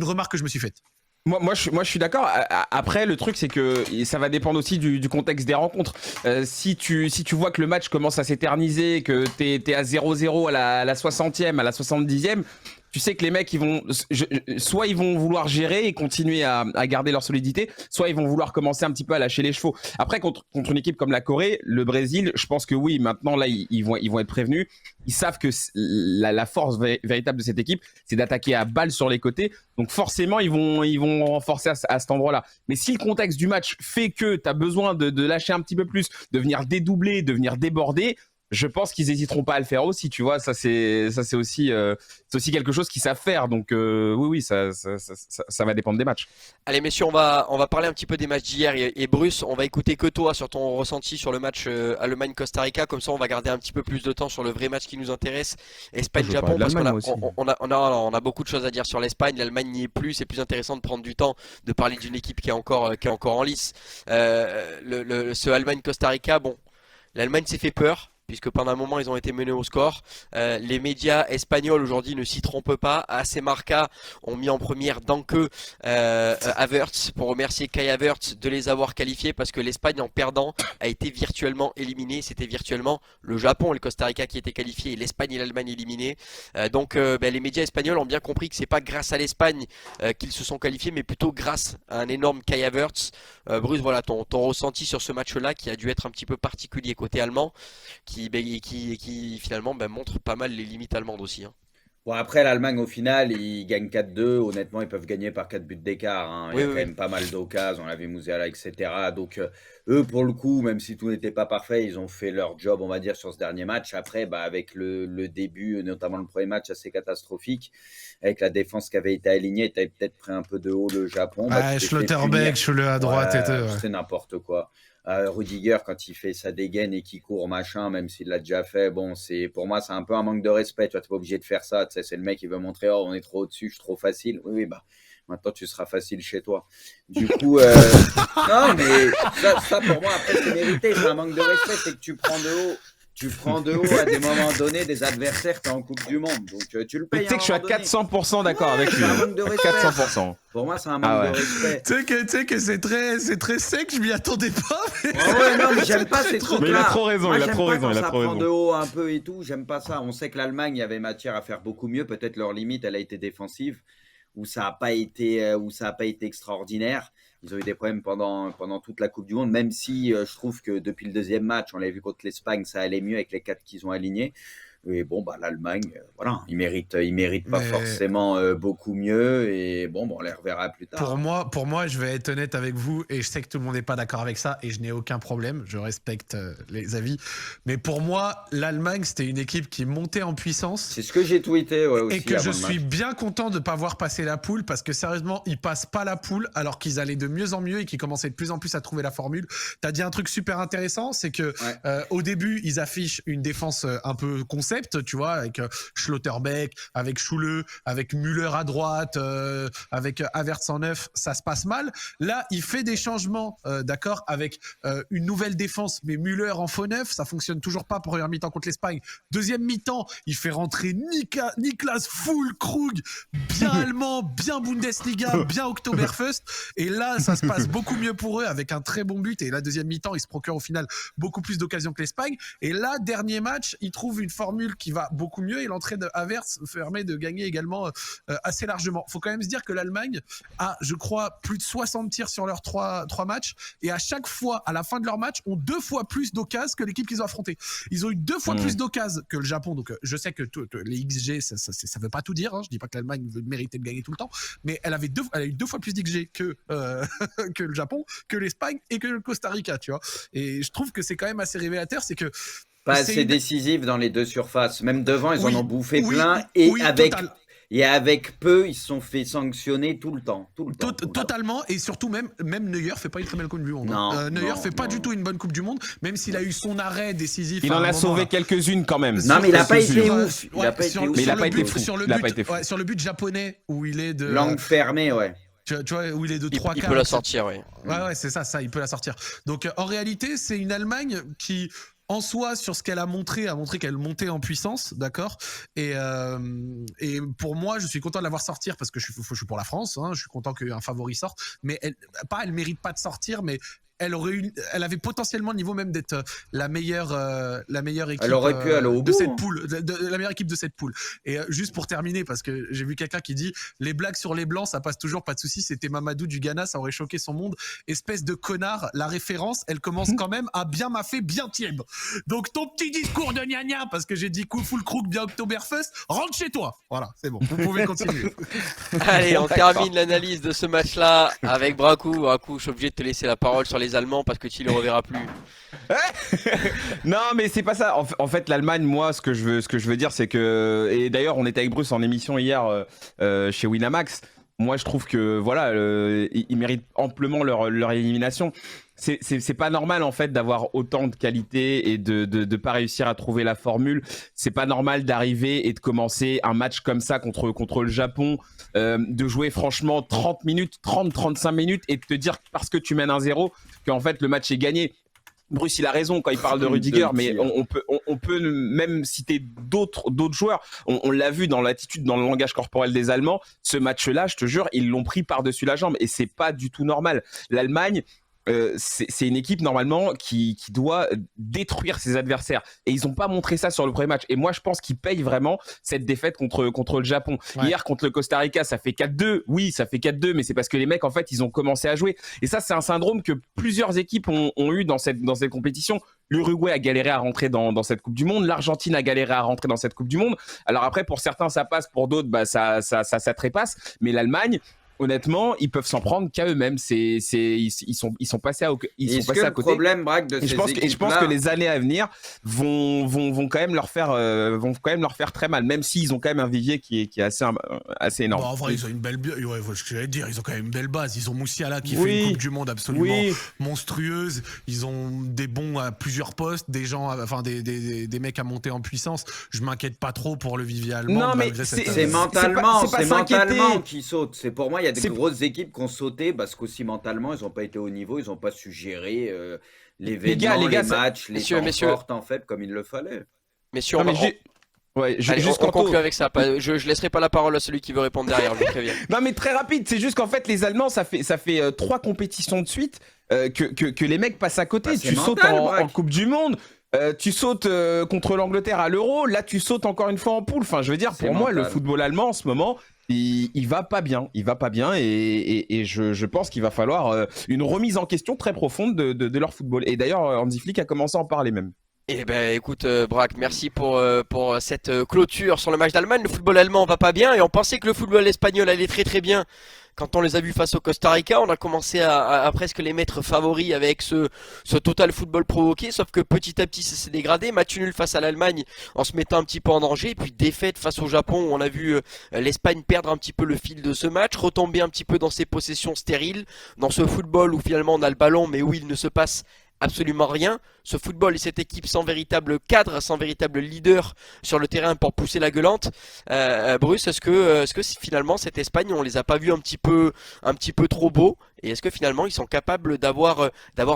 remarque que je me suis faite. Moi, je suis d'accord. Après, le truc, c'est que ça va dépendre aussi du contexte des rencontres. Si tu vois que le match commence à s'éterniser, que t'es à 0-0 à la 60e, à la 70e, tu sais que les mecs, soit ils vont vouloir gérer et continuer à garder leur solidité, soit ils vont vouloir commencer un petit peu à lâcher les chevaux. Après, contre une équipe comme la Corée, le Brésil, je pense que oui, maintenant, là, ils vont être prévenus. Ils savent que la force véritable de cette équipe, c'est d'attaquer à balle sur les côtés. Donc forcément, ils vont renforcer à cet endroit-là. Mais si le contexte du match fait que tu as besoin de lâcher un petit peu plus, de venir dédoubler, de venir déborder, je pense qu'ils hésiteront pas à le faire aussi, tu vois. Ça c'est aussi quelque chose qu'ils savent faire. Donc oui, ça va dépendre des matchs. Allez messieurs, on va parler un petit peu des matchs d'hier et Bruce, on va écouter que toi sur ton ressenti sur le match Allemagne-Costa Rica. Comme ça, on va garder un petit peu plus de temps sur le vrai match qui nous intéresse, Espagne-Japon, parce qu'on a beaucoup de choses à dire sur l'Espagne. L'Allemagne n'y est plus. C'est plus intéressant de prendre du temps, de parler d'une équipe qui est encore en lice. Ce Allemagne-Costa Rica, bon, l'Allemagne s'est fait peur. puisque pendant un moment ils ont été menés au score. Les médias espagnols aujourd'hui ne s'y trompent pas. AC Marca ont mis en première Danke Havertz pour remercier Kai Havertz de les avoir qualifiés, parce que l'Espagne en perdant a été virtuellement éliminée. C'était virtuellement le Japon et le Costa Rica qui étaient qualifiés et l'Espagne et l'Allemagne éliminés. Donc les médias espagnols ont bien compris que c'est pas grâce à l'Espagne qu'ils se sont qualifiés, mais plutôt grâce à un énorme Kai Havertz. Bruce, voilà ton ressenti sur ce match-là qui a dû être un petit peu particulier côté allemand, qui finalement montre pas mal les limites allemandes aussi, hein. Bon, après, l'Allemagne, au final, ils gagnent 4-2. Honnêtement, ils peuvent gagner par 4 buts d'écart, hein. Il y a quand même pas mal d'occasions. On l'a vu, Musiala, etc. Donc, eux, pour le coup, même si tout n'était pas parfait, ils ont fait leur job, on va dire, sur ce dernier match. Après, avec le début, notamment le premier match assez catastrophique, avec la défense qui avait été alignée, tu avais peut-être pris un peu de haut le Japon. Schlotterbeck, Schule à droite et tout. C'est n'importe quoi. Rudiger, quand il fait sa dégaine et qu'il court, machin, même s'il l'a déjà fait, bon, pour moi, c'est un peu un manque de respect. Tu vois, t'es pas obligé de faire ça. Tu sais, c'est le mec qui veut montrer, oh, on est trop au-dessus, je suis trop facile. Oui, maintenant, tu seras facile chez toi. Du coup, non, mais ça, pour moi, après, c'est mérité. C'est un manque de respect. C'est que tu prends de haut à des moments donnés des adversaires qui sont en Coupe du Monde. Donc, tu le payes. Tu sais que je suis à 400% d'accord avec lui. C'est un manque de respect. 400%. Pour moi, c'est un manque de respect. Tu sais que c'est très sec, je m'y attendais pas. Non, mais j'aime pas ces trucs-là. Mais il a trop raison, Moi, il a trop raison, quand il a ça trop prend raison. de haut un peu et tout, j'aime pas ça. On sait que l'Allemagne, il y avait matière à faire beaucoup mieux. Peut-être leur limite, elle a été défensive, où ça a pas été extraordinaire. Ils ont eu des problèmes pendant toute la Coupe du Monde, même si je trouve que depuis le deuxième match, on l'avait vu contre l'Espagne, ça allait mieux avec les 4 qu'ils ont alignés. Et bon, l'Allemagne, voilà, ils méritent pas forcément beaucoup mieux. Et bon, on les reverra plus tard. Pour moi, je vais être honnête avec vous, et je sais que tout le monde n'est pas d'accord avec ça, et je n'ai aucun problème, je respecte les avis. Mais pour moi, l'Allemagne, c'était une équipe qui montait en puissance. C'est ce que j'ai tweeté aussi. Et que je suis bien content de ne pas voir passer la poule, parce que sérieusement, ils passent pas la poule alors qu'ils allaient de mieux en mieux et qu'ils commençaient de plus en plus à trouver la formule. Tu as dit un truc super intéressant, c'est que au début, ils affichent une défense un peu concept, tu vois, avec Schlotterbeck, avec Schule, avec Müller à droite, avec Havertz en neuf, ça se passe mal. Là, il fait des changements, d'accord, avec une nouvelle défense, mais Müller en faux neuf, ça fonctionne toujours pas pour première mi-temps contre l'Espagne. Deuxième mi-temps, il fait rentrer Niklas Füllkrug, bien allemand, bien Bundesliga, bien Oktoberfest, et là, ça se passe beaucoup mieux pour eux avec un très bon but, et la deuxième mi-temps, ils se procurent au final beaucoup plus d'occasions que l'Espagne, et là, dernier match, ils trouvent une formule qui va beaucoup mieux, et l'entrée de Havertz permet de gagner également assez largement. Faut quand même se dire que l'Allemagne a, je crois, plus de 60 tirs sur leurs 3 matchs, et à chaque fois, à la fin de leur match, ont 2 fois plus d'occasions que l'équipe qu'ils ont affrontée. Ils ont eu 2 fois plus d'occasions que le Japon, donc je sais que les XG, ça veut pas tout dire, hein. Je dis pas que l'Allemagne méritait de gagner tout le temps, mais elle a eu 2 fois plus d'XG que le Japon, que l'Espagne et que le Costa Rica, tu vois. Et je trouve que c'est quand même assez révélateur, c'est que pas assez décisif dans les deux surfaces. Même devant, ils en ont bouffé plein. Et avec peu, ils se sont fait sanctionner tout le temps. Totalement. Et surtout, même Neuer fait pas une très belle Coupe du Monde. Neuer fait pas du tout une bonne Coupe du Monde, même s'il a eu son arrêt décisif. Il en a sauvé quelques-unes quand même. Non, mais il a pas été ouf. Mais il a pas été fou. Sur le but japonais, où il est de... langue fermée, ouais. Tu vois, où il est de 3-4. Il peut la sortir, oui. Ouais, c'est ça, il peut la sortir. Donc, en réalité, c'est une Allemagne qui... en soi, sur ce qu'elle a montré qu'elle montait en puissance, d'accord. Et pour moi, je suis content de la voir sortir parce que je suis pour la France. Hein, je suis content qu'un favori sorte, mais elle mérite pas de sortir, mais elle avait potentiellement le niveau même d'être la meilleure équipe elle aurait pu aller au de bout, cette poule, la meilleure équipe de cette poule. Et juste pour terminer, parce que j'ai vu quelqu'un qui dit les blagues sur les blancs, ça passe toujours, pas de souci. C'était Mamadou du Ghana, ça aurait choqué son monde. Espèce de connard, la référence, elle commence quand même à bien maffer, bien tiède. Donc ton petit discours de gna parce que j'ai dit Füllkrug bien Oktoberfest, rentre chez toi. Voilà, c'est bon, vous pouvez continuer. Allez, on termine l'analyse de ce match-là avec Brakou. Brakou, je suis obligé de te laisser la parole sur les Allemands parce que tu les reverras plus. Non, mais c'est pas ça. En fait, l'Allemagne, moi, ce que je veux dire, c'est que, et d'ailleurs, on était avec Bruce en émission hier chez Winamax. Moi, je trouve que voilà, ils méritent amplement leur élimination. C'est pas normal en fait d'avoir autant de qualité et de pas réussir à trouver la formule. C'est pas normal d'arriver et de commencer un match comme ça contre le Japon, de jouer franchement 30 minutes, 30-35 minutes et de te dire parce que tu mènes 1-0 qu'en fait le match est gagné. Bruce, il a raison quand il parle de Rudiger, mais on peut même citer d'autres joueurs. On l'a vu dans l'attitude, dans le langage corporel des Allemands. Ce match-là, je te jure, ils l'ont pris par-dessus la jambe et c'est pas du tout normal. L'Allemagne, c'est une équipe normalement qui doit détruire ses adversaires et ils n'ont pas montré ça sur le premier match et moi je pense qu'ils payent vraiment cette défaite contre le Japon. Hier contre le Costa Rica ça fait 4-2, oui ça fait 4-2 mais c'est parce que les mecs en fait ils ont commencé à jouer et ça c'est un syndrome que plusieurs équipes ont eu dans cette compétition. L'Uruguay a galéré à rentrer dans cette Coupe du Monde, l'Argentine a galéré à rentrer dans cette Coupe du Monde. Alors après pour certains ça passe, pour d'autres ça trépasse, mais l'Allemagne honnêtement, ils peuvent s'en prendre qu'à eux-mêmes. Ils sont passés à côté. Le problème, Braque, de ces équipes-là, je pense que les années à venir vont quand même leur faire très mal, même s'ils ont quand même un vivier qui est assez énorme. Bon, en vrai, ils ont une belle, ce que j'allais dire, ils ont quand même une belle base. Ils ont Moussiala qui fait une Coupe du Monde absolument monstrueuse. Ils ont des bons à plusieurs postes, des gens, enfin des mecs à monter en puissance. Je m'inquiète pas trop pour le vivier allemand. Non, mais c'est mentalement qui saute. C'est pour moi. Il y a des grosses équipes qui ont sauté parce qu'aussi mentalement, ils n'ont pas été au niveau, ils n'ont pas su gérer l'événement, les matchs, les temps forts en fait, comme il le fallait. Messieurs, juste on conclut avec ça. Je laisserai pas la parole à celui qui veut répondre derrière, je vous préviens. Non mais très rapide, c'est juste qu'en fait les Allemands, ça fait 3 compétitions de suite que les mecs passent à côté. Tu sautes en Coupe du Monde. Tu sautes contre l'Angleterre à l'Euro, là tu sautes encore une fois en poule. Enfin, je veux dire, pour moi, le football allemand en ce moment, il va pas bien. Il va pas bien et je pense qu'il va falloir une remise en question très profonde de leur football. Et d'ailleurs, Hansi Flick a commencé à en parler même. Eh ben écoute Braque, merci pour cette clôture sur le match d'Allemagne. Le football allemand va pas bien et on pensait que le football espagnol allait très très bien. Quand on les a vus face au Costa Rica, on a commencé à presque les mettre favoris avec ce total football provoqué, sauf que petit à petit ça s'est dégradé. Match nul face à l'Allemagne en se mettant un petit peu en danger, et puis défaite face au Japon où on a vu l'Espagne perdre un petit peu le fil de ce match, retomber un petit peu dans ses possessions stériles, dans ce football où finalement on a le ballon mais où il ne se passe absolument rien. Ce football et cette équipe sans véritable cadre, sans véritable leader sur le terrain pour pousser la gueulante. Bruce, est-ce que finalement cette Espagne, on les a pas vus un petit peu trop beaux, et est-ce que finalement ils sont capables d'avoir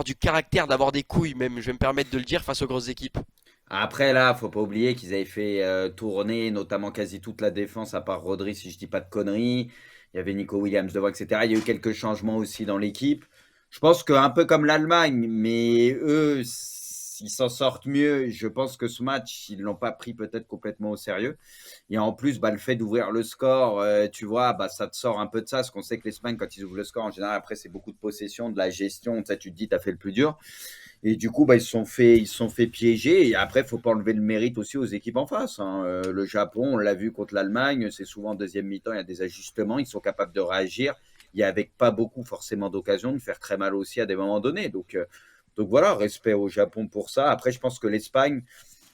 du caractère, d'avoir des couilles même, je vais me permettre de le dire, face aux grosses équipes? Après là, faut pas oublier qu'ils avaient fait tourner notamment quasi toute la défense à part Rodri si je dis pas de conneries. Il y avait Nico Williams devant, etc. Il y a eu quelques changements aussi dans l'équipe. Je pense qu'un peu comme l'Allemagne, mais eux, ils s'en sortent mieux. Je pense que ce match, ils ne l'ont pas pris peut-être complètement au sérieux. Et en plus, le fait d'ouvrir le score, tu vois, ça te sort un peu de ça. Parce qu'on sait que l'Espagne, quand ils ouvrent le score, en général, après, c'est beaucoup de possession, de la gestion. Tu te dis, tu as fait le plus dur. Et du coup, ils se sont fait piéger. Et après, il ne faut pas enlever le mérite aussi aux équipes en face. Le Japon, on l'a vu contre l'Allemagne, c'est souvent en deuxième mi-temps, il y a des ajustements. Ils sont capables de réagir. Il y a avec pas beaucoup forcément d'occasion de faire très mal aussi à des moments donnés. Donc voilà, respect au Japon pour ça. Après, je pense que l'Espagne,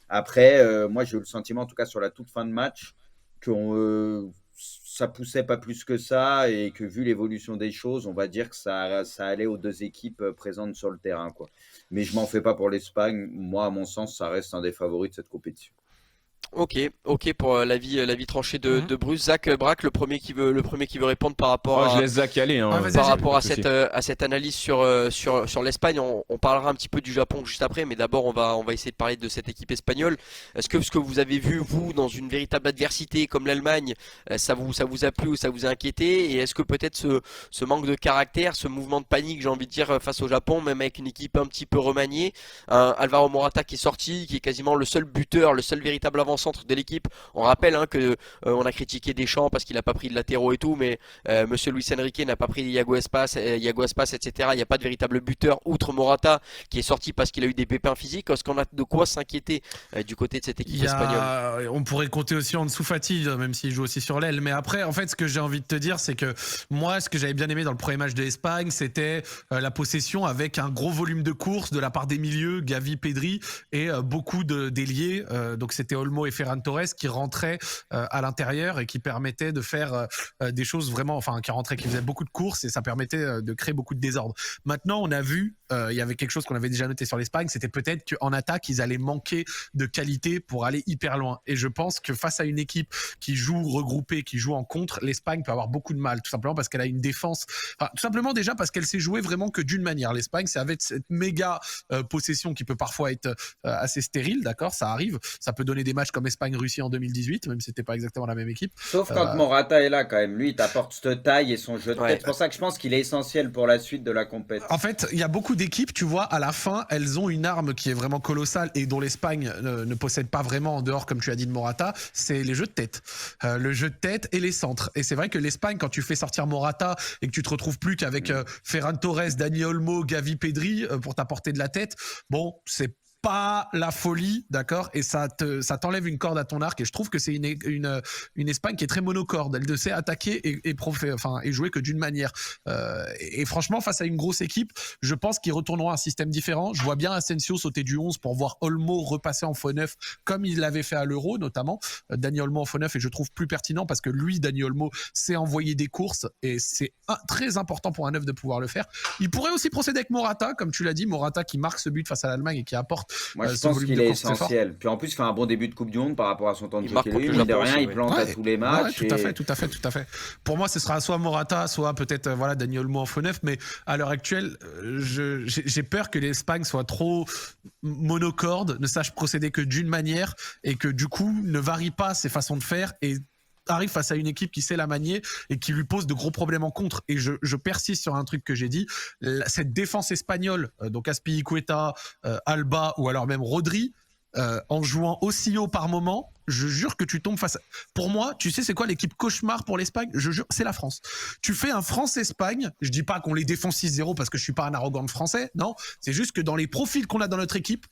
moi j'ai eu le sentiment, en tout cas sur la toute fin de match, que ça poussait pas plus que ça et que vu l'évolution des choses, on va dire que ça allait aux deux équipes présentes sur le terrain, quoi. Mais je m'en fais pas pour l'Espagne. Moi, à mon sens, ça reste un des favoris de cette compétition. Ok pour l'avis tranché de Bruce. Zach, Braque, le premier qui veut répondre par rapport je laisse Zach aller, par rapport à cette analyse sur l'Espagne. On parlera un petit peu du Japon juste après, mais d'abord on va essayer de parler de cette équipe espagnole. Est-ce que ce que vous avez vu vous dans une véritable adversité comme l'Allemagne, ça vous a plu ou ça vous a inquiété, et est-ce que peut-être ce manque de caractère, ce mouvement de panique, j'ai envie de dire, face au Japon, même avec une équipe un petit peu remaniée, Alvaro Morata qui est sorti, qui est quasiment le seul buteur, le seul véritable avant-centre de l'équipe. On rappelle que on a critiqué Deschamps parce qu'il n'a pas pris de latéraux et tout, mais Monsieur Luis Enrique n'a pas pris Iago Aspas, etc. Il n'y a pas de véritable buteur outre Morata qui est sorti parce qu'il a eu des pépins physiques. Est-ce qu'on a de quoi s'inquiéter du côté de cette équipe espagnole? On pourrait compter aussi en dessous Fati, même s'il joue aussi sur l'aile. Mais après, en fait, ce que j'ai envie de te dire, c'est que moi, ce que j'avais bien aimé dans le premier match de l'Espagne, c'était la possession avec un gros volume de course de la part des milieux, Gavi, Pedri, et beaucoup d'ailiers. Donc c'était Olmo et Ferran Torres qui rentraient à l'intérieur et qui permettaient de faire des choses vraiment, enfin qui faisaient beaucoup de courses et ça permettait de créer beaucoup de désordre. Maintenant, on a vu, il y avait quelque chose qu'on avait déjà noté sur l'Espagne, c'était peut-être qu'en attaque, ils allaient manquer de qualité pour aller hyper loin. Et je pense que face à une équipe qui joue regroupée, qui joue en contre, l'Espagne peut avoir beaucoup de mal, tout simplement parce qu'elle a une défense, enfin, tout simplement déjà parce qu'elle s'est jouée vraiment que d'une manière. L'Espagne, c'est avec cette méga possession qui peut parfois être assez stérile, d'accord, ça arrive, ça peut donner des matchs comme Espagne-Russie en 2018, même si c'était pas exactement la même équipe. Sauf quand Morata est là quand même. Lui, il t'apporte cette taille et son jeu de tête. C'est pour ça que je pense qu'il est essentiel pour la suite de la compétition. En fait, il y a beaucoup d'équipes, tu vois, à la fin, elles ont une arme qui est vraiment colossale et dont l'Espagne ne possède pas vraiment en dehors, comme tu as dit, de Morata, c'est les jeux de tête. Le jeu de tête et les centres. Et c'est vrai que l'Espagne, quand tu fais sortir Morata et que tu te retrouves plus qu'avec Ferran Torres, Dani Olmo, Gavi, Pedri pour t'apporter de la tête, bon, c'est pas la folie, d'accord, et ça t'enlève une corde à ton arc, et je trouve que c'est une Espagne qui est très monocorde, elle ne sait attaquer et jouer que d'une manière, et franchement face à une grosse équipe, je pense qu'ils retourneront à un système différent. Je vois bien Asensio sauter du 11 pour voir Olmo repasser en faux neuf comme il l'avait fait à l'Euro notamment, Dani Olmo en faux neuf, et je trouve plus pertinent parce que lui, Dani Olmo, sait envoyer des courses et c'est très important pour un neuf de pouvoir le faire. Il pourrait aussi procéder avec Morata, comme tu l'as dit, Morata qui marque ce but face à l'Allemagne et qui apporte. Moi, je pense qu'il est essentiel. Puis en plus, il fait un bon début de Coupe du Monde par rapport à son temps de jeu. De rien, il plante à tous les matchs. Tout à fait. Pour moi, ce sera soit Morata, soit peut-être Dani Olmo en faux neuf. Mais à l'heure actuelle, j'ai peur que l'Espagne soit trop monocorde, ne sache procéder que d'une manière et que du coup ne varie pas ses façons de faire et arrive face à une équipe qui sait la manier et qui lui pose de gros problèmes en contre. Et je persiste sur un truc que j'ai dit, cette défense espagnole, donc Azpilicueta, Alba ou alors même Rodri, en jouant aussi haut par moment, je jure que tu tombes face à... Pour moi, tu sais c'est quoi l'équipe cauchemar pour l'Espagne? Je jure, c'est la France. Tu fais un France-Espagne, je dis pas qu'on les défend 6-0 parce que je suis pas un arrogant de français, non, c'est juste que dans les profils qu'on a dans notre équipe,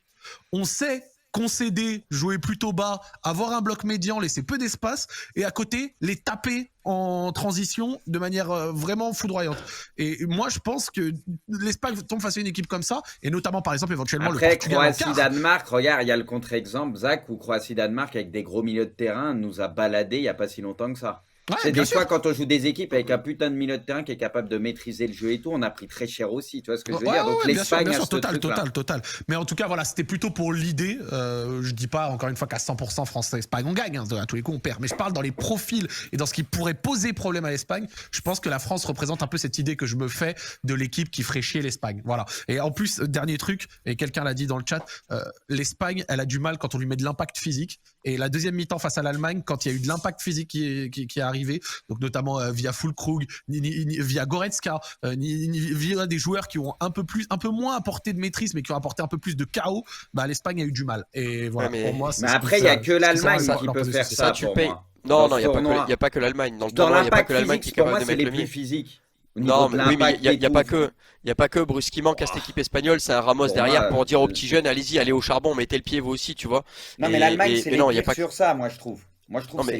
on sait concéder, jouer plutôt bas, avoir un bloc médian, laisser peu d'espace et à côté les taper en transition de manière vraiment foudroyante. Et moi je pense que l'Espagne tombe face à une équipe comme ça et notamment par exemple éventuellement après, le Portugal. Croatie-Danemark, regarde, il y a le contre-exemple, Zach, où Croatie-Danemark avec des gros milieux de terrain nous a baladé il n'y a pas si longtemps que ça. Ouais, c'est des sûr. fois quand on joue des équipes avec un putain de milieu de terrain qui est capable de maîtriser le jeu et tout, on a pris très cher aussi, tu vois ce que je veux dire. Donc l'Espagne a total. Mais en tout cas voilà, c'était plutôt pour l'idée. Je dis pas encore une fois qu'à 100% France-Espagne on gagne, à tous les coups on perd. Mais je parle dans les profils et dans ce qui pourrait poser problème à l'Espagne. Je pense que la France représente un peu cette idée que je me fais de l'équipe qui ferait chier l'Espagne. Voilà. Et en plus dernier truc, et quelqu'un l'a dit dans le chat, l'Espagne elle a du mal quand on lui met de l'impact physique. Et la deuxième mi-temps face à l'Allemagne, quand il y a eu de l'impact physique qui est arrivé, donc notamment via Füllkrug, via Goretzka, via des joueurs qui ont un peu moins apporté de maîtrise, mais qui ont apporté un peu plus de chaos, l'Espagne a eu du mal. Et voilà, ouais, pour moi, mais après, il n'y a que l'Allemagne qui peut faire ça. Tu payes. Non, il n'y a pas que l'Allemagne. Dans le tournoi, il n'y a pas que l'Allemagne qui est capable de mettre le mieux. Physique. Non, mais oui, mais il n'y a pas que Bruce qui manque à cette équipe espagnole, c'est un Ramos derrière pour dire aux petits jeunes, allez au charbon, mettez le pied vous aussi, tu vois. Non, mais l'Allemagne, c'est les pires sur ça, moi je trouve.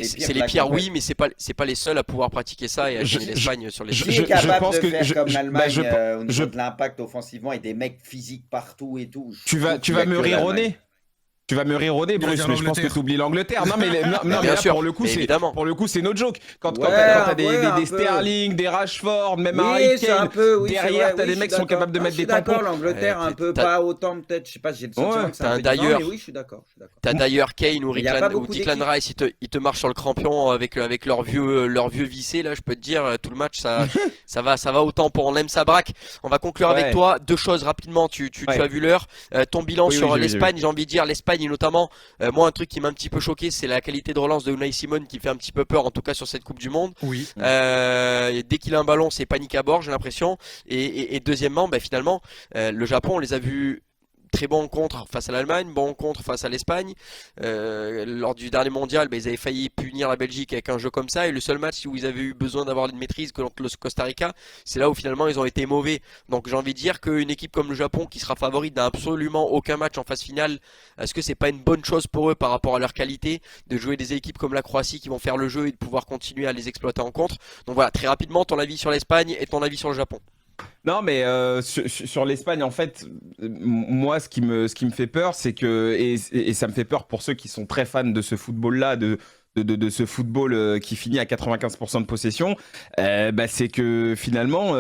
C'est les pires, oui, mais c'est pas les seuls à pouvoir pratiquer ça et à gagner l'Espagne sur les. Qui est capable de faire comme l'Allemagne au niveau de l'impact offensivement et des mecs physiques partout et tout. Tu vas me rironner. Tu vas me rironner, Bruce, mais je pense que tu oublies l'Angleterre. Non, mais là, pour le coup, c'est no joke. Quand t'as des Sterling, des Rashford, même Harry Kane, derrière, t'as des mecs qui sont capables de mettre des tampons. D'accord, l'Angleterre, un peu pas autant, peut-être. Je sais pas, j'ai le sentiment que c'est un peu différent, mais oui, je suis d'accord. T'as d'ailleurs Kane ou Declan Rice, ils te marchent sur le crampion avec leur vieux vissé, là, je peux te dire, tout le match, ça va autant pour on aime sa braque. On va conclure avec toi. Deux choses rapidement, tu as vu l'heure. Ton bilan sur l'Espagne, j'ai envie de dire, l'Espagne et notamment, moi un truc qui m'a un petit peu choqué, c'est la qualité de relance de Unai Simon qui fait un petit peu peur, en tout cas sur cette Coupe du Monde. Oui. Dès qu'il a un ballon, c'est panique à bord, j'ai l'impression. Et deuxièmement, finalement, le Japon, on les a vus très bons contre face à l'Allemagne, bons contre face à l'Espagne. Lors du dernier mondial, ils avaient failli punir la Belgique avec un jeu comme ça. Et le seul match où ils avaient eu besoin d'avoir une maîtrise contre le Costa Rica, c'est là où finalement ils ont été mauvais. Donc j'ai envie de dire qu'une équipe comme le Japon qui sera favorite n'a absolument aucun match en phase finale, est-ce que c'est pas une bonne chose pour eux par rapport à leur qualité de jouer des équipes comme la Croatie qui vont faire le jeu et de pouvoir continuer à les exploiter en contre? Donc voilà, très rapidement ton avis sur l'Espagne et ton avis sur le Japon. Non, mais sur l'Espagne, en fait, moi, ce qui me fait peur, c'est que, et ça me fait peur pour ceux qui sont très fans de ce football-là, de ce football qui finit à 95% de possession, bah, c'est que finalement,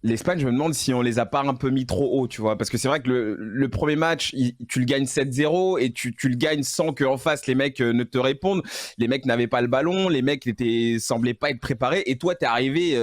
l'Espagne, je me demande si on les a pas un peu mis trop haut, tu vois. Parce que c'est vrai que le premier match, tu le gagnes 7-0 et tu le gagnes sans qu'en face, les mecs ne te répondent. Les mecs n'avaient pas le ballon, les mecs semblaient pas être préparés. Et toi, t'es arrivé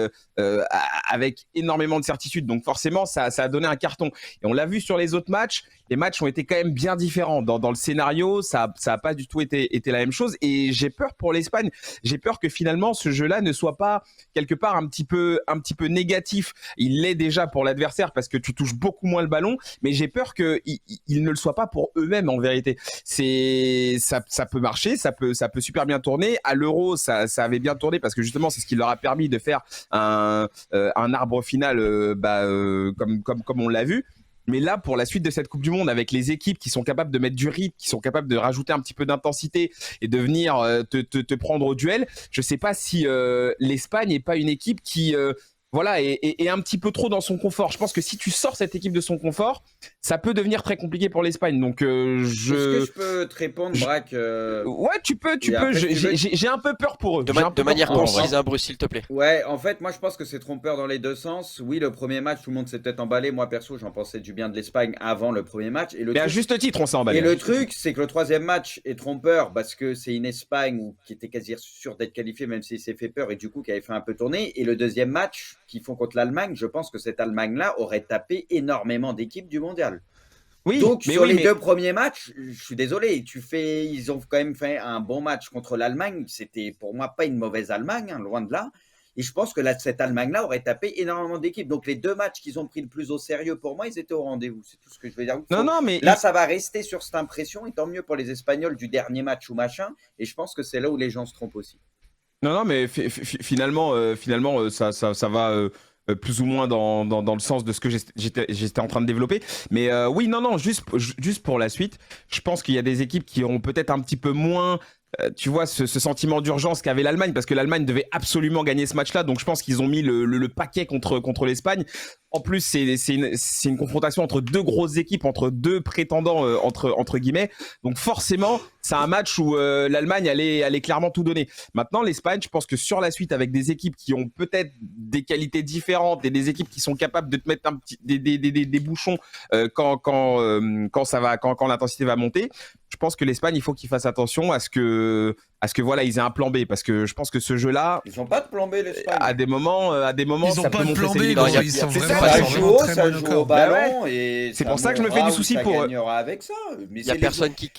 avec énormément de certitude. Donc forcément, ça a donné un carton. Et on l'a vu sur les autres matchs. Les matchs ont été quand même bien différents. Dans le scénario, ça a pas du tout été la même chose. Et j'ai peur pour l'Espagne. J'ai peur que finalement, ce jeu-là ne soit pas quelque part un petit peu négatif. Il l'est déjà pour l'adversaire parce que tu touches beaucoup moins le ballon, mais j'ai peur qu'il ne le soit pas pour eux-mêmes en vérité. Ça peut marcher, ça peut super bien tourner. À l'Euro, ça avait bien tourné parce que justement, c'est ce qui leur a permis de faire un arbre final comme on l'a vu. Mais là, pour la suite de cette Coupe du Monde, avec les équipes qui sont capables de mettre du rythme, qui sont capables de rajouter un petit peu d'intensité et de venir te prendre au duel, je sais pas si l'Espagne n'est pas une équipe qui voilà, et un petit peu trop dans son confort. Je pense que si tu sors cette équipe de son confort, ça peut devenir très compliqué pour l'Espagne. Donc, Est-ce que je peux te répondre, Braque Ouais, tu peux. J'ai un peu peur pour eux. De manière pour eux. concise, hein, Bruce, s'il te plaît. Ouais, en fait, moi je pense que c'est trompeur dans les deux sens. Oui, le premier match, tout le monde s'est peut-être emballé. Moi, perso, j'en pensais du bien de l'Espagne avant le premier match. Mais à juste titre, on s'est emballé. Et le truc, c'est que le troisième match est trompeur parce que c'est une Espagne qui était quasi sûre d'être qualifiée, même s'il s'est fait peur et du coup qui avait fait un peu tourner. Et le deuxième match qu'ils font contre l'Allemagne, je pense que cette Allemagne-là aurait tapé énormément d'équipes du mondial. Oui, donc mais sur oui, les deux premiers matchs, je suis désolé, ils ont quand même fait un bon match contre l'Allemagne. C'était pour moi pas une mauvaise Allemagne, hein, loin de là. Et je pense que cette Allemagne-là aurait tapé énormément d'équipes. Donc les deux matchs qu'ils ont pris le plus au sérieux pour moi, ils étaient au rendez-vous. C'est tout ce que je veux dire. Non, mais là, ça va rester sur cette impression. Et tant mieux pour les Espagnols du dernier match ou machin. Et je pense que c'est là où les gens se trompent aussi. Non, mais finalement, ça va plus ou moins dans le sens de ce que j'étais en train de développer. Mais oui, non, juste pour la suite, je pense qu'il y a des équipes qui auront peut-être un petit peu moins, tu vois, ce sentiment d'urgence qu'avait l'Allemagne, parce que l'Allemagne devait absolument gagner ce match-là. Donc je pense qu'ils ont mis le paquet contre l'Espagne. En plus, c'est une confrontation entre deux grosses équipes, entre deux prétendants, entre guillemets. Donc forcément, c'est un match où l'Allemagne allait clairement tout donner. Maintenant, l'Espagne, je pense que sur la suite, avec des équipes qui ont peut-être des qualités différentes et des équipes qui sont capables de te mettre des bouchons quand l'intensité va monter, je pense que l'Espagne, il faut qu'ils fassent attention à ce que voilà, ils aient un plan B, parce que je pense que ce jeu-là, ils n'ont pas de plan B, l'Espagne. À des moments, ils ça ont peut pas de plan B, gros, ils sont vraiment ça joue au très ballon. Et c'est pour ça que je me fais du souci pour eux. Avec ça. Il y a personne qui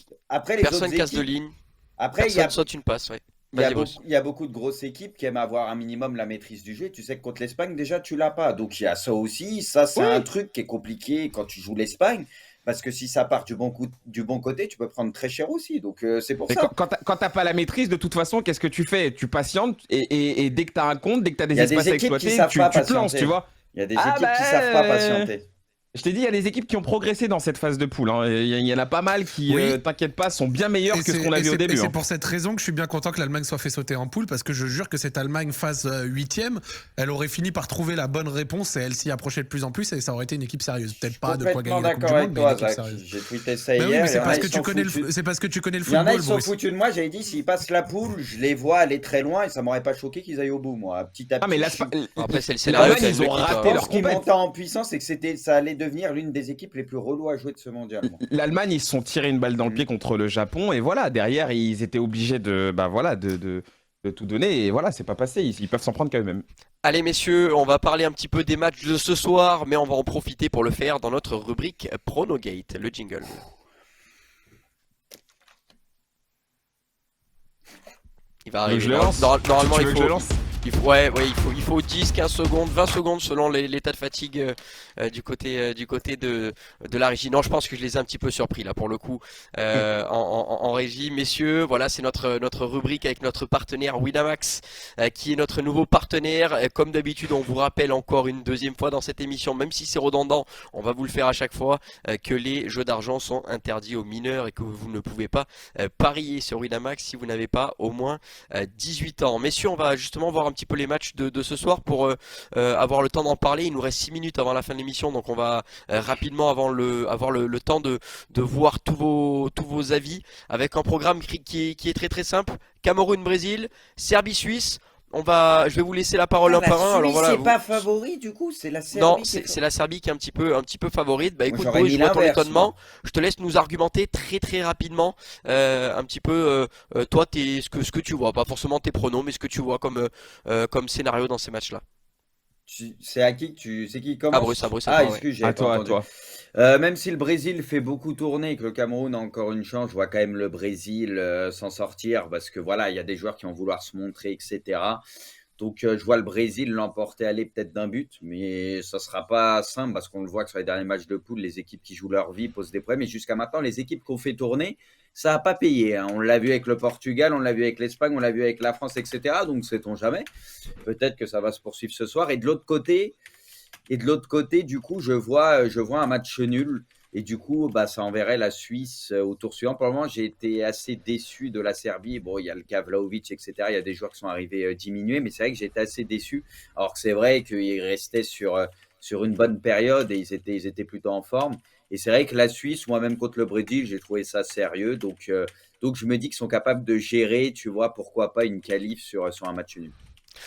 casse de ligne. Après, personne saute une passe, ouais. Il y a beaucoup de grosses équipes qui aiment avoir un minimum la maîtrise du jeu. Tu sais que contre l'Espagne, déjà, tu l'as pas. Donc, il y a ça aussi. Ça, c'est un truc qui est compliqué quand tu joues l'Espagne. Parce que si ça part du bon côté, tu peux prendre très cher aussi. Donc, c'est pour ça. Quand t'as pas la maîtrise, de toute façon, qu'est-ce que tu fais? Tu patientes et dès que tu as un compte, dès que tu as des espaces à exploiter, tu te lances, tu vois. Il y a des équipes qui savent pas patienter. Je t'ai dit, il y a des équipes qui ont progressé dans cette phase de poule. Hein. Il y en a pas mal qui, t'inquiète pas, sont bien meilleures que ce qu'on a vu au début. C'est pour cette raison que je suis bien content que l'Allemagne soit fait sauter en poule, parce que je jure que cette Allemagne phase 8e, elle aurait fini par trouver la bonne réponse et elle s'y approchait de plus en plus et ça aurait été une équipe sérieuse. Peut-être pas de quoi gagner la Coupe du Monde, mais une équipe sérieuse. J'ai tweeté ça hier. Oui, mais c'est parce que tu connais le football. Il y en a, ils sont foutus de moi. J'avais dit, s'ils passent la poule, je les vois aller très loin et ça m'aurait pas choqué qu'ils aillent au bout, moi. Petit à petit. Ah, mais là, après, c'est le scénario. Ils ont raté leur compétition. Ce qui montait en puissance, c'est que ça allait devenir l'une des équipes les plus relous à jouer de ce mondial. L'Allemagne, ils se sont tirés une balle dans le pied contre le Japon et voilà, derrière, ils étaient obligés de tout donner et voilà, c'est pas passé. Ils peuvent s'en prendre quand même. Allez messieurs, on va parler un petit peu des matchs de ce soir, mais on va en profiter pour le faire dans notre rubrique Pronogate, le jingle. Il va arriver. Normalement, il faut 10, 15 secondes, 20 secondes selon l'état de fatigue du côté de la régie. Non, je pense que je les ai un petit peu surpris là pour le coup en régie. Messieurs, voilà, c'est notre rubrique avec notre partenaire Winamax qui est notre nouveau partenaire. Comme d'habitude, on vous rappelle encore une deuxième fois dans cette émission, même si c'est redondant, on va vous le faire à chaque fois, que les jeux d'argent sont interdits aux mineurs et que vous ne pouvez pas parier sur Winamax si vous n'avez pas au moins 18 ans. Messieurs, on va justement voir un petit peu les matchs de ce soir pour avoir le temps d'en parler. Il nous reste 6 minutes avant la fin de l'émission, donc on va rapidement avoir le temps de voir tous vos avis avec un programme qui est très très simple. Cameroun-Brésil, Serbie-Suisse. Je vais vous laisser la parole un par un. Alors voilà, c'est pas favori du coup, c'est la Serbie. non, c'est la Serbie qui est un petit peu favorite. Bah Moi, écoute, j'aurais Boris, mis je vois ton l'inverse, étonnement. Je te laisse nous argumenter très très rapidement, un petit peu, toi, ce que tu vois, pas forcément tes pronos, mais ce que tu vois comme scénario dans ces matchs-là. C'est à qui c'est qui commence? À Bruce, Ah, ouais. excuse, À j'avais pas toi, à entendu. toi. Même si le Brésil fait beaucoup tourner et que le Cameroun a encore une chance, je vois quand même le Brésil s'en sortir parce que voilà, il y a des joueurs qui vont vouloir se montrer, etc. Donc je vois le Brésil l'emporter aller peut-être d'un but, mais ça sera pas simple parce qu'on le voit que sur les derniers matchs de poule, les équipes qui jouent leur vie posent des problèmes. Et jusqu'à maintenant, les équipes qu'on fait tourner, ça n'a pas payé, hein. On l'a vu avec le Portugal, on l'a vu avec l'Espagne, on l'a vu avec la France, etc. Donc sait-on jamais. Peut-être que ça va se poursuivre ce soir. Et de l'autre côté, du coup, je vois un match nul. Et du coup, bah, ça enverrait la Suisse au tour suivant. Pour le moment, j'ai été assez déçu de la Serbie. Bon, il y a le cas Vlahovic, etc. Il y a des joueurs qui sont arrivés diminués, mais c'est vrai que j'ai été assez déçu. Alors que c'est vrai qu'ils restaient sur une bonne période et ils étaient plutôt en forme. Et c'est vrai que la Suisse, moi-même contre le Brésil, j'ai trouvé ça sérieux. Donc je me dis qu'ils sont capables de gérer, tu vois, pourquoi pas une qualif sur un match nul.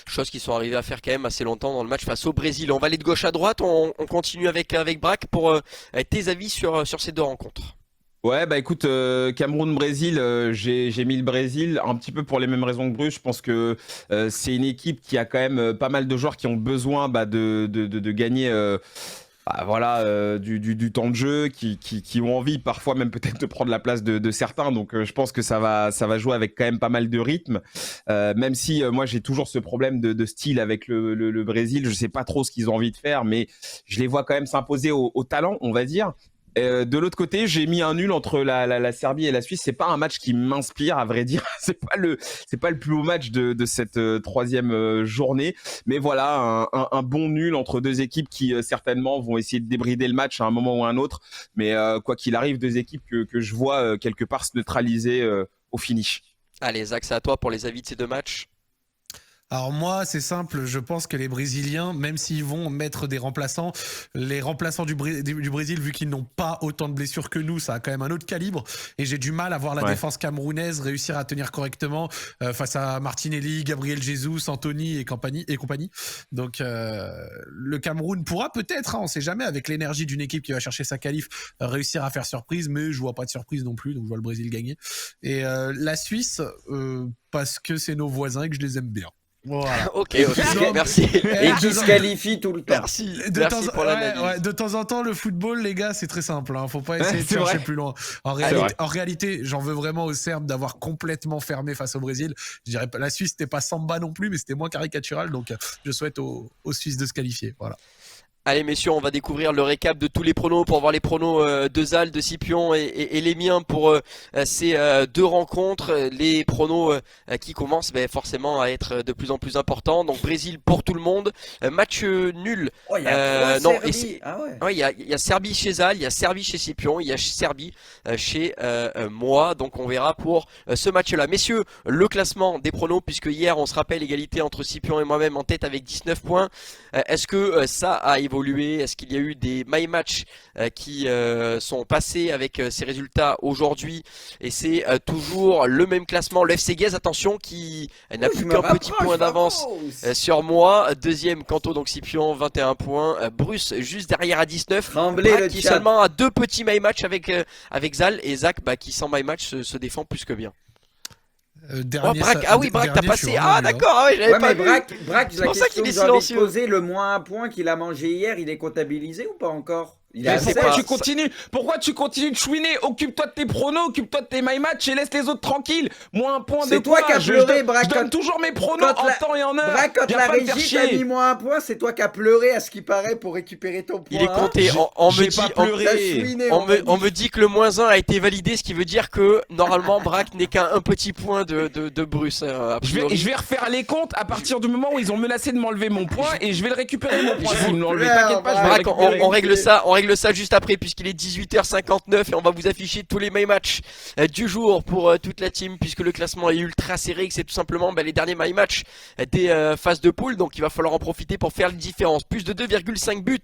Chose qu'ils sont arrivés à faire quand même assez longtemps dans le match face au Brésil. On va aller de gauche à droite, on continue avec Braque pour tes avis sur ces deux rencontres. Ouais, bah écoute, Cameroun-Brésil, j'ai mis le Brésil un petit peu pour les mêmes raisons que Bruce. Je pense que c'est une équipe qui a quand même pas mal de joueurs qui ont besoin de gagner du temps de jeu, qui ont envie parfois même peut-être de prendre la place de certains. Donc je pense que ça va jouer avec quand même pas mal de rythme. Même si moi j'ai toujours ce problème de style avec le Brésil. Je sais pas trop ce qu'ils ont envie de faire, mais je les vois quand même s'imposer au talent, on va dire. De l'autre côté, j'ai mis un nul entre la Serbie et la Suisse. C'est pas un match qui m'inspire, à vrai dire. C'est pas le plus beau match de cette troisième journée. Mais voilà, un bon nul entre deux équipes qui certainement vont essayer de débrider le match à un moment ou à un autre. Mais quoi qu'il arrive, deux équipes que je vois quelque part se neutraliser au finish. Allez, Zach, c'est à toi pour les avis de ces deux matchs. Alors moi, c'est simple, je pense que les Brésiliens, même s'ils vont mettre des remplaçants, les remplaçants du Brésil, vu qu'ils n'ont pas autant de blessures que nous, ça a quand même un autre calibre. Et j'ai du mal à voir la défense camerounaise réussir à tenir correctement face à Martinelli, Gabriel Jesus, Anthony et compagnie. Donc le Cameroun pourra peut-être, on ne sait jamais, avec l'énergie d'une équipe qui va chercher sa qualif, réussir à faire surprise, mais je vois pas de surprise non plus, donc je vois le Brésil gagner. Et la Suisse, parce que c'est nos voisins et que je les aime bien. Voilà. Ok, merci. Et qui se qualifie tout le temps. Merci pour l'analyse. Ouais, de temps en temps, le football, les gars, c'est très simple. Faut pas essayer de chercher plus loin. En réalité, j'en veux vraiment aux Serbes d'avoir complètement fermé face au Brésil. Je dirais pas, la Suisse, c'était pas Samba non plus, mais c'était moins caricatural. Donc, je souhaite aux Suisses de se qualifier. Voilà. Allez messieurs, on va découvrir le récap de tous les pronos pour voir les pronos de Zal, de Scipion et les miens pour ces deux rencontres. Les pronos qui commencent forcément à être de plus en plus importants. Donc Brésil pour tout le monde. Match nul. Oh, il y a Serbie. Il y a Serbie chez Zal, il y a Serbie chez Scipion, il y a Serbie chez moi. Donc on verra pour ce match-là. Messieurs, le classement des pronos, puisque hier on se rappelle égalité entre Scipion et moi-même en tête avec 19 points. Est-ce que ça a évolué? Est-ce qu'il y a eu des my match qui sont passés avec ces résultats aujourd'hui? Et c'est toujours le même classement. Le FC Guez, attention, qui n'a plus qu'un petit point d'avance sur moi. Deuxième, Kanto, donc Scipion, 21 points. Bruce, juste derrière à 19. Tremblay, qui est seulement à deux petits my match avec Zal. Et Zach, qui sans my match se défend plus que bien. Braque, t'as passé. Ah, d'accord, j'avais pas mais vu. Braque, la C'est pour ça question qu'il est que j'ai envie de silencieux. poser, le moins un point qu'il a mangé hier, il est comptabilisé ou pas encore? Pourquoi tu continues de chouiner? Occupe-toi de tes pronos, occupe-toi de tes my match et laisse les autres tranquilles. Moins un point de C'est toi qui as pleuré, Braque. Je donne toujours mes pronos en temps et en heure. Braque, quand la régie t'a mis moins un point, c'est toi qui as pleuré à ce qui paraît pour récupérer ton point. Il est compté. On me dit que le moins 1 a été validé, ce qui veut dire que normalement Braque n'est qu'un petit point de Bruce. Je vais refaire les comptes à partir du moment où ils ont menacé de m'enlever mon point et je vais le récupérer mon point. S'ils me l'ont enlevé, t'inquiète pas, je vais le récupérer. On règle règle ça juste après puisqu'il est 18h59 et on va vous afficher tous les my match du jour pour toute la team puisque le classement est ultra serré, que c'est tout simplement les derniers my match des phases de poule, donc il va falloir en profiter pour faire la différence. Plus de 2,5 buts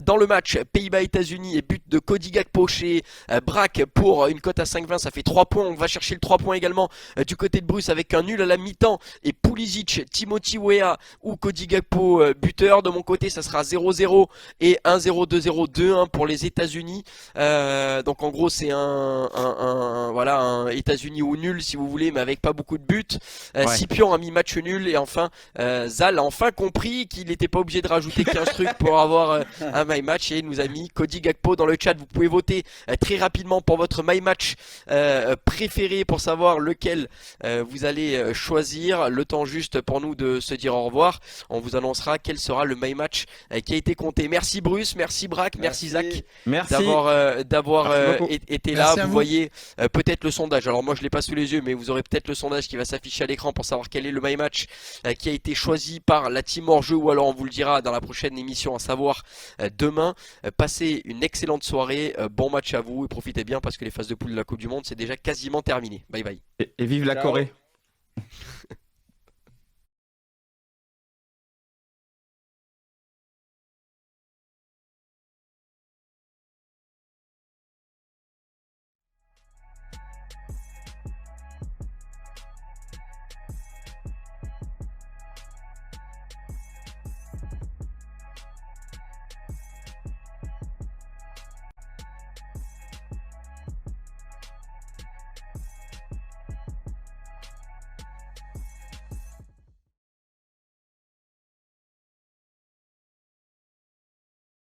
dans le match Pays-Bas-États-Unis et but de Cody Gakpo chez Braque pour une cote à 5,20, ça fait 3 points. On va chercher le 3 points également du côté de Bruce avec un nul à la mi-temps et Pulisic, Timothy Weah ou Cody Gakpo buteur. De mon côté ça sera 0-0 et 1-0, 2-0, 2-1 pour les États-Unis. Donc en gros c'est voilà, un États-Unis ou nul si vous voulez, mais avec pas beaucoup de buts. Scipion a mis match nul et enfin Zal a enfin compris qu'il n'était pas obligé de rajouter 15 trucs pour avoir un my match et il nous a mis Cody Gakpo dans le chat. Vous pouvez voter très rapidement pour votre my match préféré pour savoir lequel vous allez choisir. Le temps juste pour nous de se dire au revoir. On vous annoncera quel sera le my match qui a été compté. Merci Bruce, merci Braque, merci Zach d'avoir été là. Vous voyez peut-être le sondage. Alors moi je l'ai pas sous les yeux, mais vous aurez peut-être le sondage qui va s'afficher à l'écran pour savoir quel est le my match qui a été choisi par la team hors jeu, ou alors on vous le dira dans la prochaine émission, à savoir demain. Passez une excellente soirée, bon match à vous et profitez bien parce que les phases de poule de la Coupe du Monde c'est déjà quasiment terminé. Bye bye. Et vive la Corée.